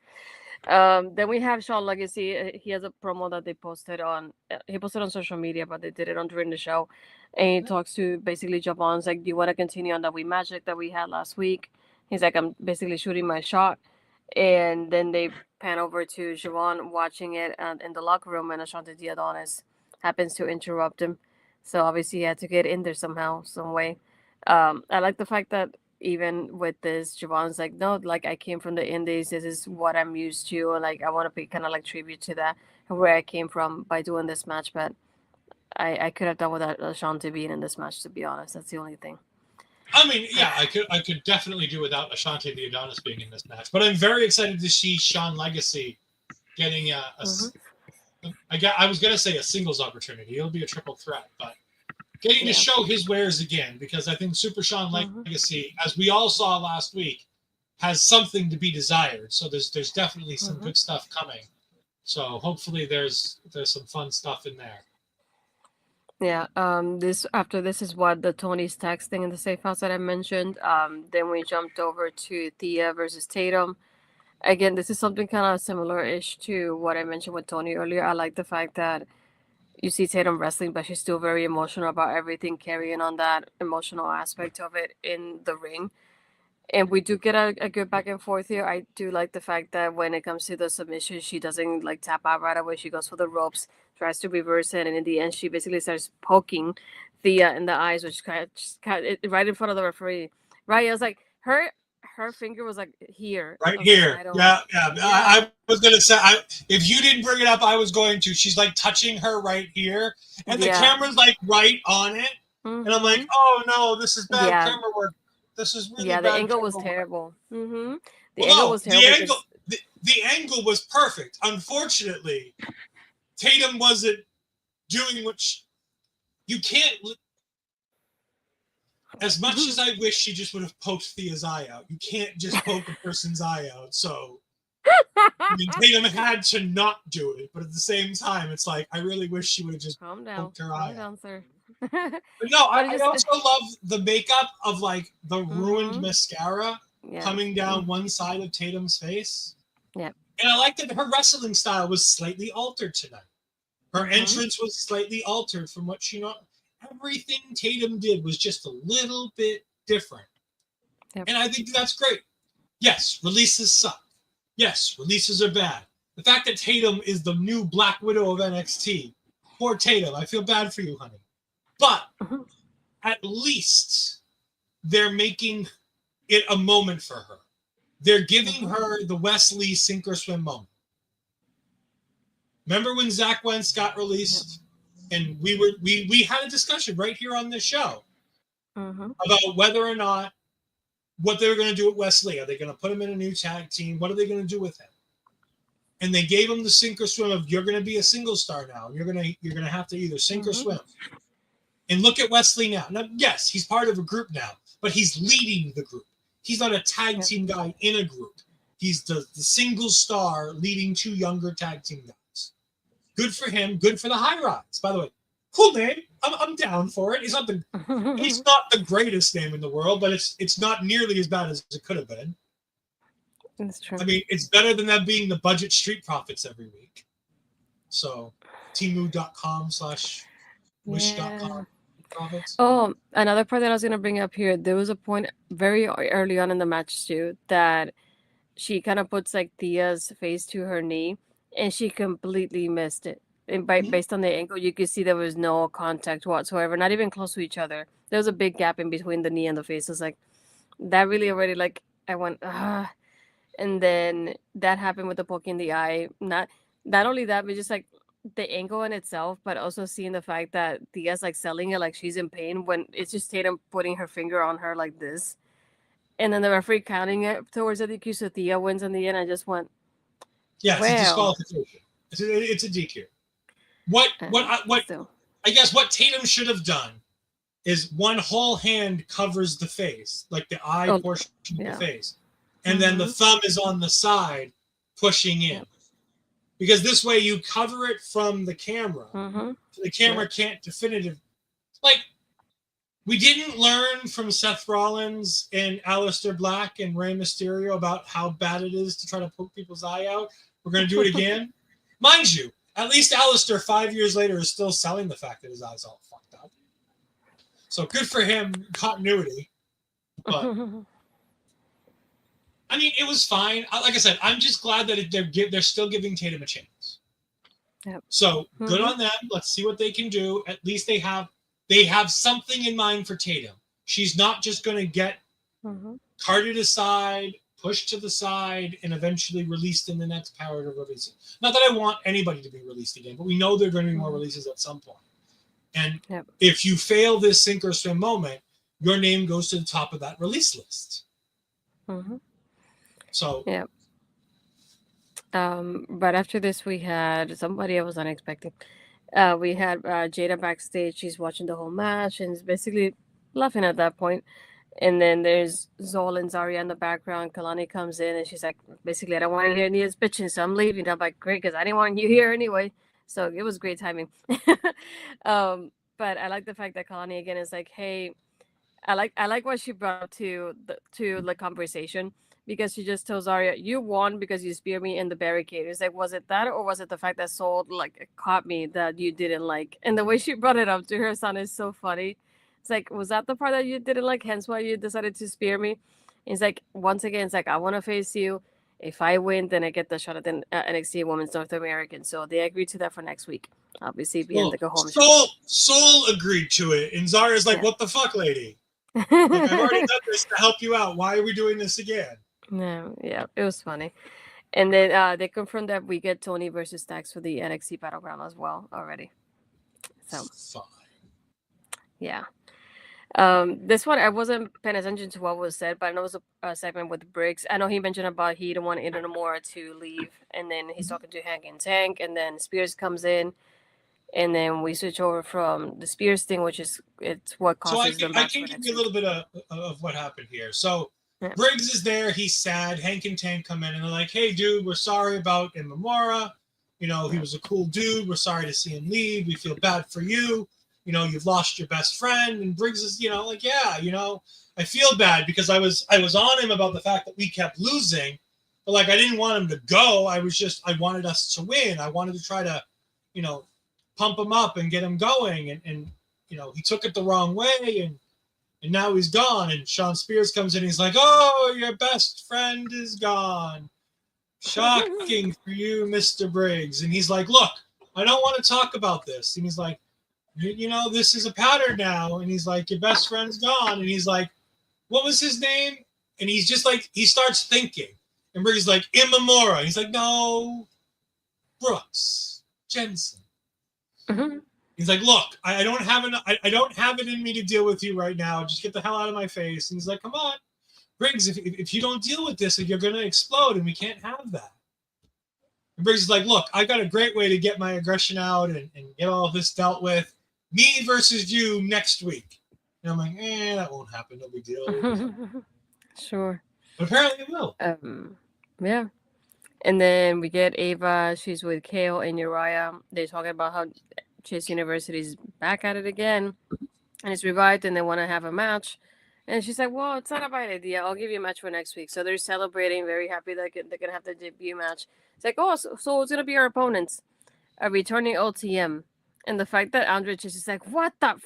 Then we have Sean Legacy. He has a promo that they posted on. He posted on social media, but they did it on during the show, and he talks to basically Javon's like, "Do you want to continue on that we magic that we had last week?" He's like, "I'm basically shooting my shot," and then they pan over to Javon watching it in the locker room, and Ashante Diadonis happens to interrupt him. So obviously he had to get in there somehow, some way. I like the fact that even with this, Javon's like, no, like I came from the Indies. This is what I'm used to. And like I want to pay kind of like tribute to that where I came from by doing this match. But I could have done without Ashanti being in this match, to be honest. That's the only thing. I mean, yeah, I could definitely do without Ashante the Adonis being in this match. But I'm very excited to see Sean Legacy getting I was gonna say a singles opportunity. It'll be a triple threat, but getting to show his wares again, because I think Super Sean Legacy, as we all saw last week, has something to be desired. So there's definitely some good stuff coming. So hopefully there's some fun stuff in there. Yeah. This is what the Tony's tax thing in the safe house that I mentioned. Then we jumped over to Thea versus Tatum. Again, this is something kind of similar-ish to what I mentioned with Tony earlier. I like the fact that you see Tatum wrestling, but she's still very emotional about everything, carrying on that emotional aspect of it in the ring. And we do get a good back and forth here. I do like the fact that when it comes to the submission, she doesn't like tap out right away. She goes for the ropes, tries to reverse it, and in the end, she basically starts poking Thea in the eyes, which kind of right in front of the referee. Right? I was like, her finger was like here. Right here. Yeah. I was going to say, if you didn't bring it up, I was going to. She's like touching her right here, and the camera's like right on it. And I'm like, oh no, this is bad camera work. This is really bad. The angle was terrible. The angle was terrible. The angle was perfect. Unfortunately, Tatum wasn't doing what you can't. As much as I wish she just would have poked Thea's eye out, you can't just poke a person's eye out. So, I mean, Tatum had to not do it, but at the same time, it's like I really wish she would have just poked her eye out. Sir. But no, I also love the makeup of like the ruined mascara coming down one side of Tatum's face. Yeah, and I like that her wrestling style was slightly altered tonight. Her entrance was slightly altered from what she everything Tatum did was just a little bit different. Yep. And I think that's great. Yes, releases suck. Yes, releases are bad. The fact that Tatum is the new Black Widow of NXT, poor Tatum, I feel bad for you, honey. But at least they're making it a moment for her. They're giving her the Wesley sink or swim moment. Remember when Zach Wentz got released? And we had a discussion right here on this show about whether or not what they were going to do with Wesley. Are they going to put him in a new tag team? What are they going to do with him? And they gave him the sink or swim of you're going to be a single star now. You're going to have to either sink or swim. And look at Wesley now. Now, yes, he's part of a group now, but he's leading the group. He's not a tag team guy in a group. He's the single star leading two younger tag team guys. Good for him. Good for the High Rise. By the way, cool name. I'm down for it. It's not the greatest name in the world, but it's not nearly as bad as it could have been. That's true. I mean, it's better than that being the budget Street Profits every week. So, Temu.com/wish.com profits. Oh, another part that I was going to bring up here, there was a point very early on in the match too that she kind of puts like Thea's face to her knee. And she completely missed it. And based on the angle, you could see there was no contact whatsoever, not even close to each other. There was a big gap in between the knee and the face. It was like, that really already, like, I went, ah. And then that happened with the poke in the eye. Not only that, but just like the angle in itself, but also seeing the fact that Thea's like selling it like she's in pain when it's just Tatum putting her finger on her like this. And then the referee counting it towards the DQ, so Thea wins in the end. I just went, yeah, it's a disqualification. It's a DQ. I guess what Tatum should have done is one whole hand covers the face, like the eye portion of the face, and then the thumb is on the side pushing in. Because this way you cover it from the camera. So the camera can't like we didn't learn from Seth Rollins and Aleister Black and Rey Mysterio about how bad it is to try to poke people's eye out. We're going to do it again. Mind you, at least Alistair 5 years later is still selling the fact that his eye's all fucked up. So good for him, continuity. But I mean, it was fine. Like I said, I'm just glad that they're still giving Tatum a chance. Yep. So good on them. Let's see what they can do. At least they have something in mind for Tatum. She's not just going to get carted aside, pushed to the side, and eventually released in the next power to release it. Not that I want anybody to be released again, but we know there are going to be more releases at some point. And if you fail this sink or swim moment, your name goes to the top of that release list. So but after this, we had somebody I was unexpected. We had Jada backstage. She's watching the whole match and is basically laughing at that point. And then there's Zol and Zarya in the background. Kalani comes in and she's like, basically, I don't want to hear any of this bitching, so I'm leaving. I'm like, great, because I didn't want you here anyway. So it was great timing. But I like the fact that Kalani again is like, hey, I like what she brought up to the conversation, because she just tells Zarya, you won because you speared me in the barricade. It's like, was it that, or was it the fact that Soul like caught me that you didn't like? And the way she brought it up to her son is so funny. It's like, was that the part that you didn't like, hence why you decided to spear me? It's like, once again, it's like, I want to face you. If I win, then I get the shot at the NXT Women's North American. So they agreed to that for next week. Obviously, we had to go home. Soul agreed to it, and Zarya's like, what the fuck, lady? Like, I've already done this to help you out. Why are we doing this again? No, yeah, it was funny. And then they confirmed that we get Tony versus Stax for the NXT Battleground as well already. So fine. Yeah. This one I wasn't paying attention to what was said, but I know it was a segment with Briggs. I know he mentioned about he didn't want Ida Nomura to leave, and then he's talking to Hank and Tank, and then Spears comes in, and then we switch over from the Spears thing, which is it's what causes them back. So I can give you a little bit of what happened here. So Briggs is there, he's sad. Hank and Tank come in and they're like, hey dude, we're sorry about Nomura. You know, he was a cool dude. We're sorry to see him leave. We feel bad for you. You know, you've lost your best friend. And Briggs is, you know, like, yeah, you know, I feel bad because I was on him about the fact that we kept losing. But like, I didn't want him to go. I wanted us to win. I wanted to try to, you know, pump him up and get him going. And you know, he took it the wrong way and now he's gone. And Sean Spears comes in. He's like, oh, your best friend is gone. Shocking for you, Mr. Briggs. And he's like, look, I don't want to talk about this. And he's like, you know, this is a pattern now. And he's like, your best friend's gone. And he's like, what was his name? And he's just like, he starts thinking. And Briggs is like, Imamura. He's like, no, Brooks, Jensen. He's like, look, I don't have it in me to deal with you right now. Just get the hell out of my face. And he's like, come on, Briggs, if you don't deal with this, you're going to explode, and we can't have that. And Briggs is like, look, I got a great way to get my aggression out and get all this dealt with. Me versus you next week. And I'm like, that won't happen. No big deal. Sure. But apparently it will. Yeah. And then we get Ava. She's with Kale and Uriah. They're talking about how Chase University's back at it again. And it's revived, and they want to have a match. And she's like, well, it's not a bad idea. I'll give you a match for next week. So they're celebrating, very happy that they're going to have the debut match. It's like, oh, so it's going to be our opponents. A returning OTM. And the fact that Andrej is just like, what the...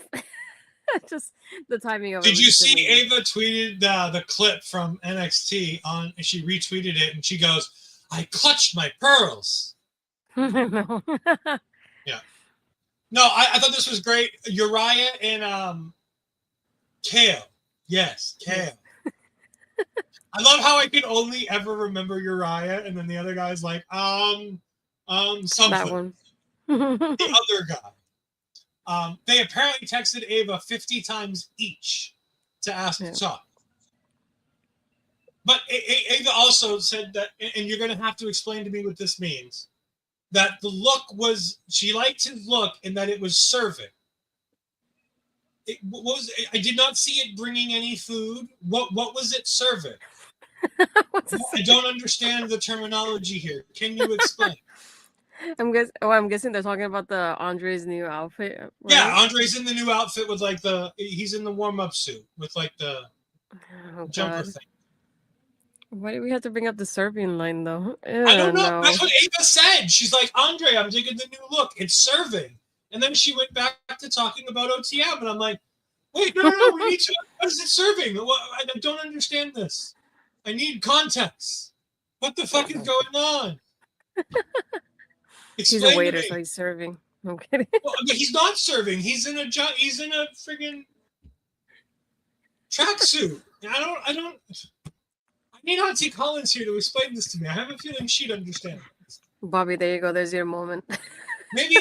just the timing of it. Did you see Ava tweeted the clip from NXT and she retweeted it, and she goes, I clutched my pearls. No. Yeah. No, I thought this was great. Uriah and Kale. Yes, Kale. I love how I can only ever remember Uriah, and then the other guy's like, something. That one. The other guy. They apparently texted Ava 50 times each to ask to talk. But Ava also said that, and you're going to have to explain to me what this means, that the look was, she liked his look and that it was serving. I did not see it bringing any food. What was it serving? I don't understand the terminology here. Can you explain? I'm guessing they're talking about the Andre's new outfit. Right? Yeah, Andre's in the new outfit with like he's in the warm-up suit with like the jumper thing. Why do we have to bring up the serving line though? I don't know. No. That's what Ava said. She's like, Andre, I'm digging the new look. It's serving. And then she went back to talking about OTM, and I'm like, wait, no, we need to. What is it serving? I don't understand this. I need context. What the fuck is going on? He's Explain a waiter, to me. so he's serving. I'm kidding. Well, he's not serving. He's in a friggin' tracksuit. I need Auntie Collins here to explain this to me. I have a feeling she'd understand. Bobby, there you go. There's your moment. Maybe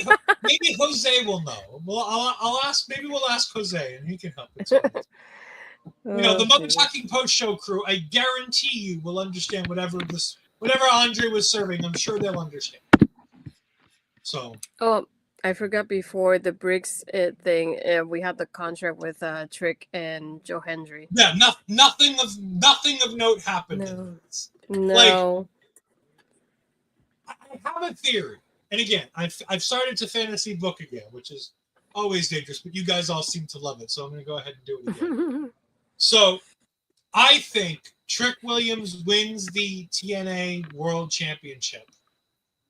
Jose will know. Well, I'll ask. Maybe we'll ask Jose, and he can help explain it. The Mother Talking Post Show crew, I guarantee you will understand whatever Andre was serving. I'm sure they'll understand. So. Oh, I forgot before the Briggs thing. We had the contract with Trick and Joe Hendry. Yeah, nothing of note happened. No. I have a theory, and again, I've started to fantasy book again, which is always dangerous, but you guys all seem to love it, so I'm going to go ahead and do it again. So, I think Trick Williams wins the TNA World Championship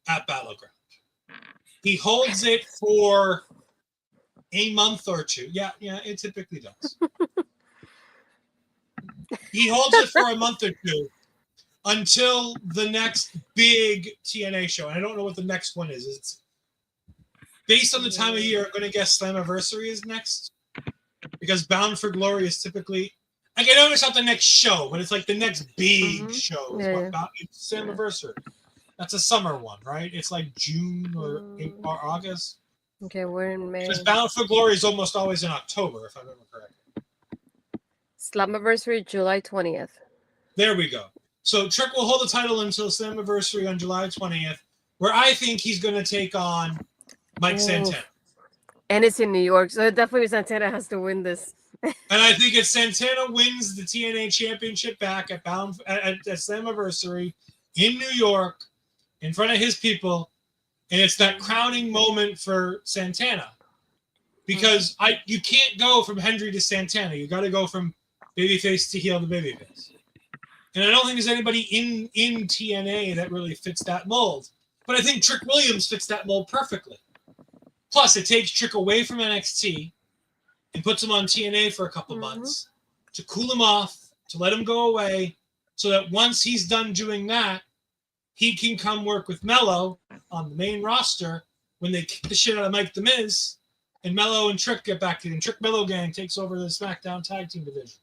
at Battleground. He holds it for a month or two. Yeah, it typically does. He holds it for a month or two until the next big TNA show. And I don't know what the next one is. It's based on the time of year. I'm going to guess Slammiversary is next, because Bound for Glory is typically. I know it's not the next show, but it's like the next big show. It's Slammiversary. That's a summer one, right? It's like June or August. Okay, we're in May. Because Bound for Glory is almost always in October, if I remember correctly. Slammiversary, July 20th. There we go. So Trick will hold the title until Slammiversary on July 20th, where I think he's going to take on Mike Santana. And it's in New York, so definitely Santana has to win this. And I think if Santana wins the TNA Championship back at Slammiversary in New York, in front of his people, and it's that crowning moment for Santana. Because you can't go from Hendry to Santana. You got to go from babyface to heel to babyface. And I don't think there's anybody in TNA that really fits that mold. But I think Trick Williams fits that mold perfectly. Plus, it takes Trick away from NXT and puts him on TNA for a couple months to cool him off, to let him go away, so that once he's done doing that, he can come work with Mello on the main roster when they kick the shit out of Mike The Miz, and Mello and Trick get back to him. Trick Mello Gang takes over the SmackDown Tag Team division.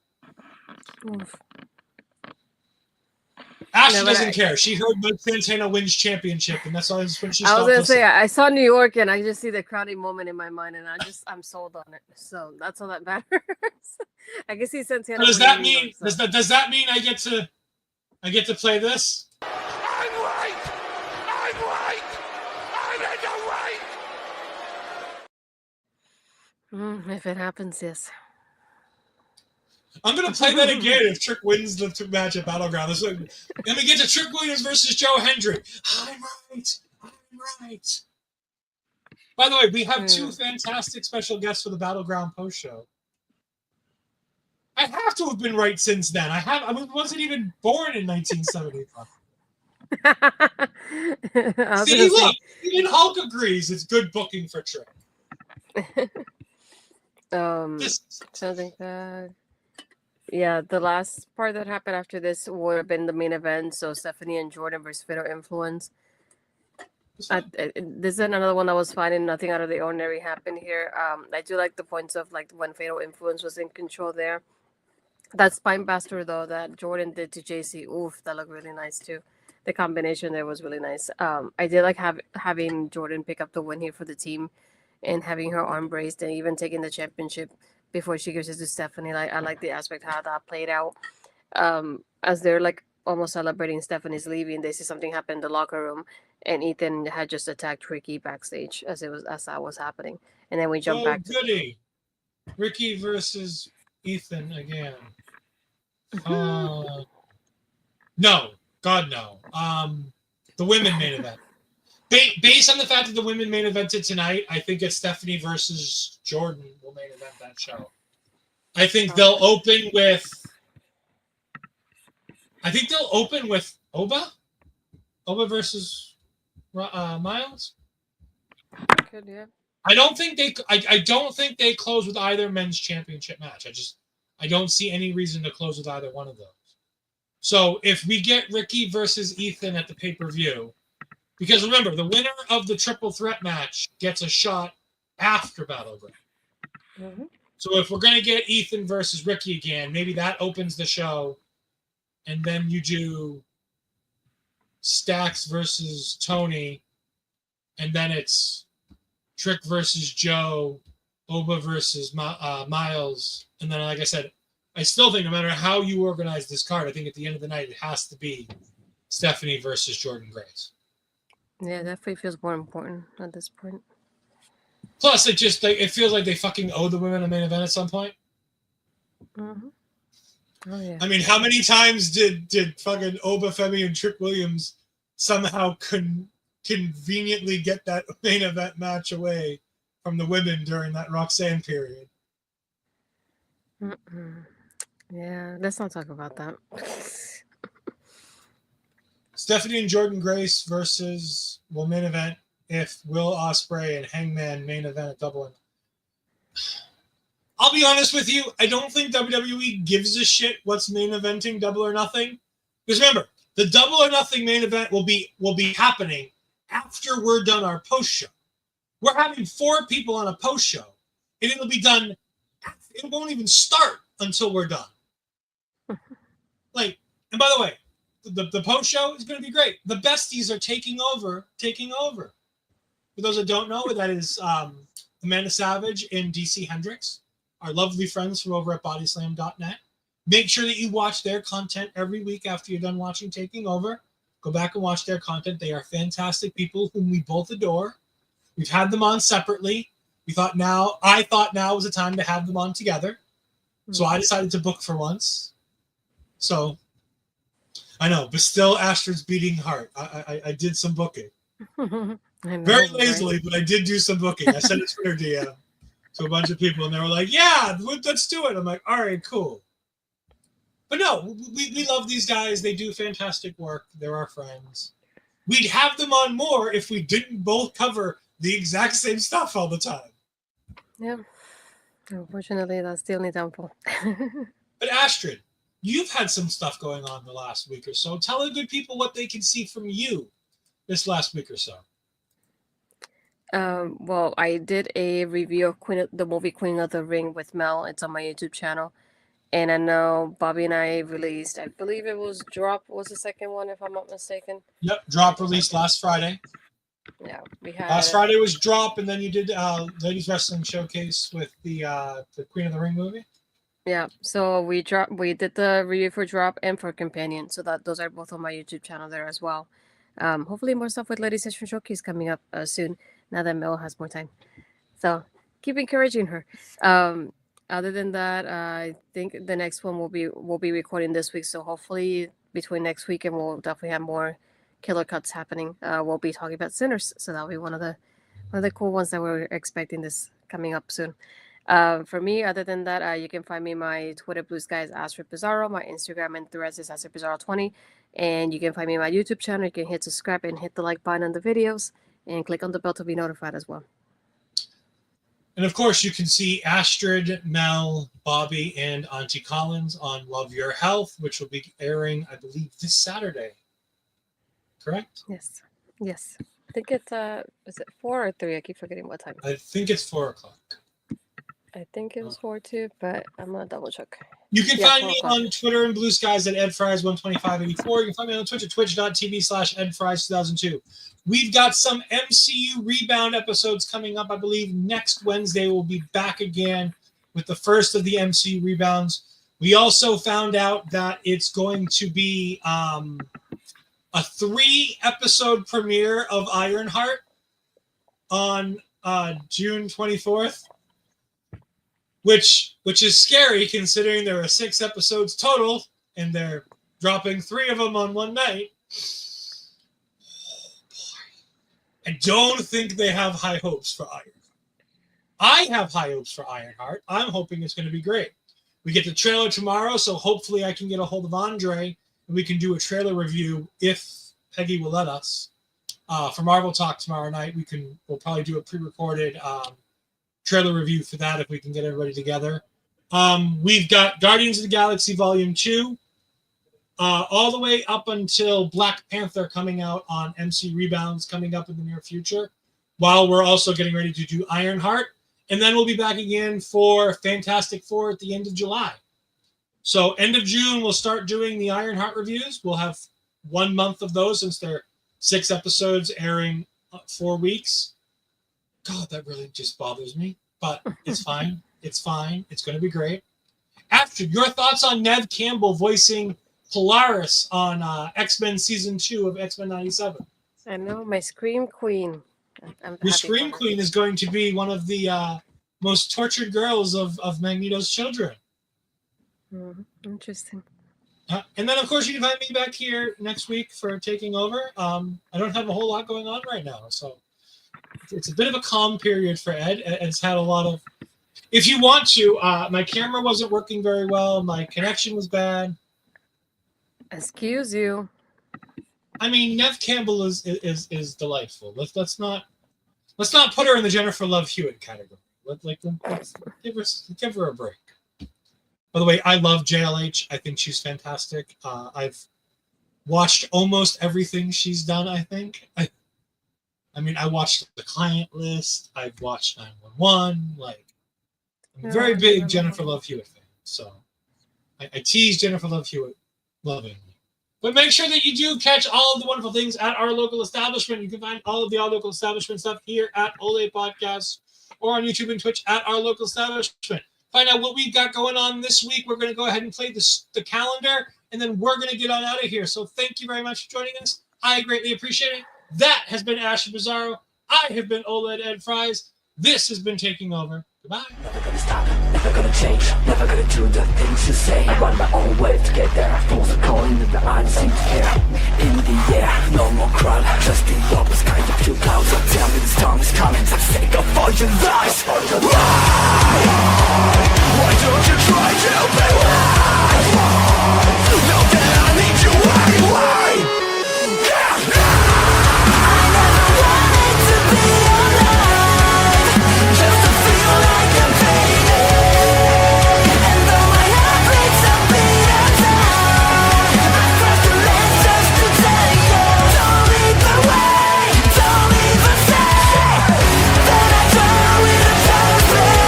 Ashley doesn't care. She heard Mike Santana wins championship, and that's all. That's when she stopped. I was gonna say, I saw New York, and I just see the crowning moment in my mind, and I'm sold on it. So that's all that matters. I can see Santana. Does that mean? Does that mean I get to play this? I'm right! I'm right! I'm in the right! If it happens, yes. I'm going to play that again if Trick wins the match at Battleground. Then we get to Trick Williams versus Joe Hendry. I'm right! I'm right! By the way, we have two fantastic special guests for the Battleground post show. I have to have been right since then. I wasn't even born in 1975. See, look, even Hulk agrees it's good booking for Trick. Something that. Yeah, the last part that happened after this would have been the main event. So Stephanie and Jordan versus Fatal Influence. This is another one that was fine and nothing out of the ordinary happened here. I do like the points of like when Fatal Influence was in control there. That spinebuster though that Jordan did to JC, oof, that looked really nice too. The combination there was really nice. I did like having Jordan pick up the win here for the team, and having her arm braced and even taking the championship before she gives it to Stephanie. Like I like the aspect how that played out. As they're like almost celebrating Stephanie's leaving, they see something happen in the locker room, and Ethan had just attacked Ricky backstage as that was happening. And then we jump back to goody. Ricky versus Ethan again. No, God no. The women main event. Based on the fact that the women main evented tonight, I think it's Stephanie versus Jordan will main event that show. I think they'll open with I think they'll open with Oba versus Miles. Good, yeah. I don't think they close with either men's championship match. I don't see any reason to close with either one of those. So if we get Ricky versus Ethan at the pay-per-view, because remember, the winner of the triple threat match gets a shot after Battleground. Mm-hmm. So if we're going to get Ethan versus Ricky again, maybe that opens the show, and then you do Stax versus Tony, and then it's Trick versus Joe, Oba versus Miles, and then, like I said, I still think no matter how you organize this card, I think at the end of the night it has to be Stephanie versus Jordan Grace. Yeah, definitely feels more important at this point. Plus, it feels like they fucking owe the women a main event at some point. Mm-hmm. Oh yeah. I mean, how many times did fucking Oba Femi and Trick Williams somehow conveniently get that main event match away from the women during that Roxanne period? Mm-mm. Yeah, let's not talk about that. Stephanie and Jordan Grace versus main event if Will Ospreay and Hangman main event at Double. I'll be honest with you, I don't think WWE gives a shit what's main eventing Double or Nothing. Because remember, the Double or Nothing main event will be happening after we're done our post show. We're having 4 people on a post show, and it'll be done. It won't even start until we're done. And by the way, the post show is going to be great. The besties are taking over. For those that don't know, that is Amanda Savage and DC Hendricks, our lovely friends from over at bodyslam.net. Make sure that you watch their content every week after you're done watching Taking Over. Go back and watch their content. They are fantastic people whom we both adore. We've had them on separately. I thought now was the time to have them on together. So I decided to book for once. So I know, but still Astrid's beating heart. I did some booking. Very lazily, right? But I did do some booking. I sent a Twitter DM to a bunch of people, and they were like, yeah, let's do it. I'm like, all right, cool. But no, we love these guys. They do fantastic work. They're our friends. We'd have them on more if we didn't both cover the exact same stuff all the time. Yeah. Unfortunately, that's the only downfall. But Astrid, you've had some stuff going on the last week or so. Tell the good people what they can see from you this last week or so. Well, I did a review of the movie Queen of the Ring with Mel. It's on my YouTube channel. And I know Bobby and I released, I believe it was Drop was the second one, if I'm not mistaken. Yep, Drop released last Friday. Yeah, we had last Friday was Drop, and then you did Ladies Wrestling Showcase with the Queen of the Ring movie. Yeah, so we did the review for Drop and for Companion, so that those are both on my YouTube channel there as well. Hopefully more stuff with Ladies Wrestling Showcase coming up soon, now that Mel has more time. So keep encouraging her. Other than that, I think the next one we'll be recording this week. So hopefully between next week and we'll definitely have more killer cuts happening. We'll be talking about Sinners, so that'll be one of the cool ones that we're expecting this coming up soon. For me, other than that, you can find me my Twitter Blue Sky is Astrid Pizarro, my Instagram and Threads is Astrid Pizarro 20, and you can find me on my YouTube channel. You can hit subscribe and hit the like button on the videos, and click on the bell to be notified as well. And of course, you can see Astrid, Mel, Bobby, and Auntie Collins on Love Your Health, which will be airing, I believe, this Saturday. Correct? Yes. I think it's is it 4 or 3? I keep forgetting what time. I think it's 4 o'clock. I think it was 4 too, but I'm gonna double check. You can find me on Twitter and Blue Skies at EdFries12584. You can find me on Twitch at twitch.tv/EdFries2002. We've got some MCU Rebound episodes coming up. I believe next Wednesday we'll be back again with the first of the MCU Rebounds. We also found out that it's going to be a 3-episode premiere of Ironheart on June 24th. Which is scary considering there are 6 episodes total and they're dropping 3 of them on one night. Oh boy. I don't think they have high hopes for Ironheart. I have high hopes for Ironheart. I'm hoping it's going to be great. We get the trailer tomorrow, so hopefully I can get a hold of Andre we can do a trailer review if Peggy will let us. For Marvel Talk tomorrow night, we'll probably do a pre-recorded trailer review for that if we can get everybody together. We've got Guardians of the Galaxy Volume 2, all the way up until Black Panther coming out on MC Rebounds coming up in the near future, while we're also getting ready to do Ironheart. And then we'll be back again for Fantastic Four at the end of July. So end of June, we'll start doing the Ironheart reviews. We'll have 1 month of those since they're 6 episodes airing 4 weeks. God, that really just bothers me. But it's fine. It's fine. It's going to be great. After, your thoughts on Nev Campbell voicing Polaris on X-Men Season 2 of X-Men 97. I know, my Scream Queen. Your Scream Queen is going to be one of the most tortured girls of Magneto's children. Interesting. And then, of course, you can find me back here next week for Taking Over. I don't have a whole lot going on right now, so it's a bit of a calm period for Ed. Ed's had a lot of... If you want to, my camera wasn't working very well. My connection was bad. Excuse you. I mean, Nev Campbell is delightful. Let's not put her in the Jennifer Love Hewitt category. Let's give her a break. By the way, I love JLH. I think she's fantastic. I've watched almost everything she's done. I think. I mean, I watched The Client List. I've watched 911. I'm a very big Jennifer Love Hewitt fan. So I tease Jennifer Love Hewitt lovingly. But make sure that you do catch all of the wonderful things at our local establishment. You can find all of the Our Local Establishment stuff here at Ole Podcast or on YouTube and Twitch at Our Local Establishment. Find out what we've got going on this week. We're going to go ahead and play the calendar, and then we're going to get on out of here. So thank you very much for joining us. I greatly appreciate it. That has been Asher Bizarro. I have been OLED Ed Fries. This has been Taking Over. Goodbye. Never gonna stop, never gonna change, never gonna do the things you say. Run my own way to get there. Fools are calling and the I seem to care. In the air, no more crowd, just the opposite kind of 2,000.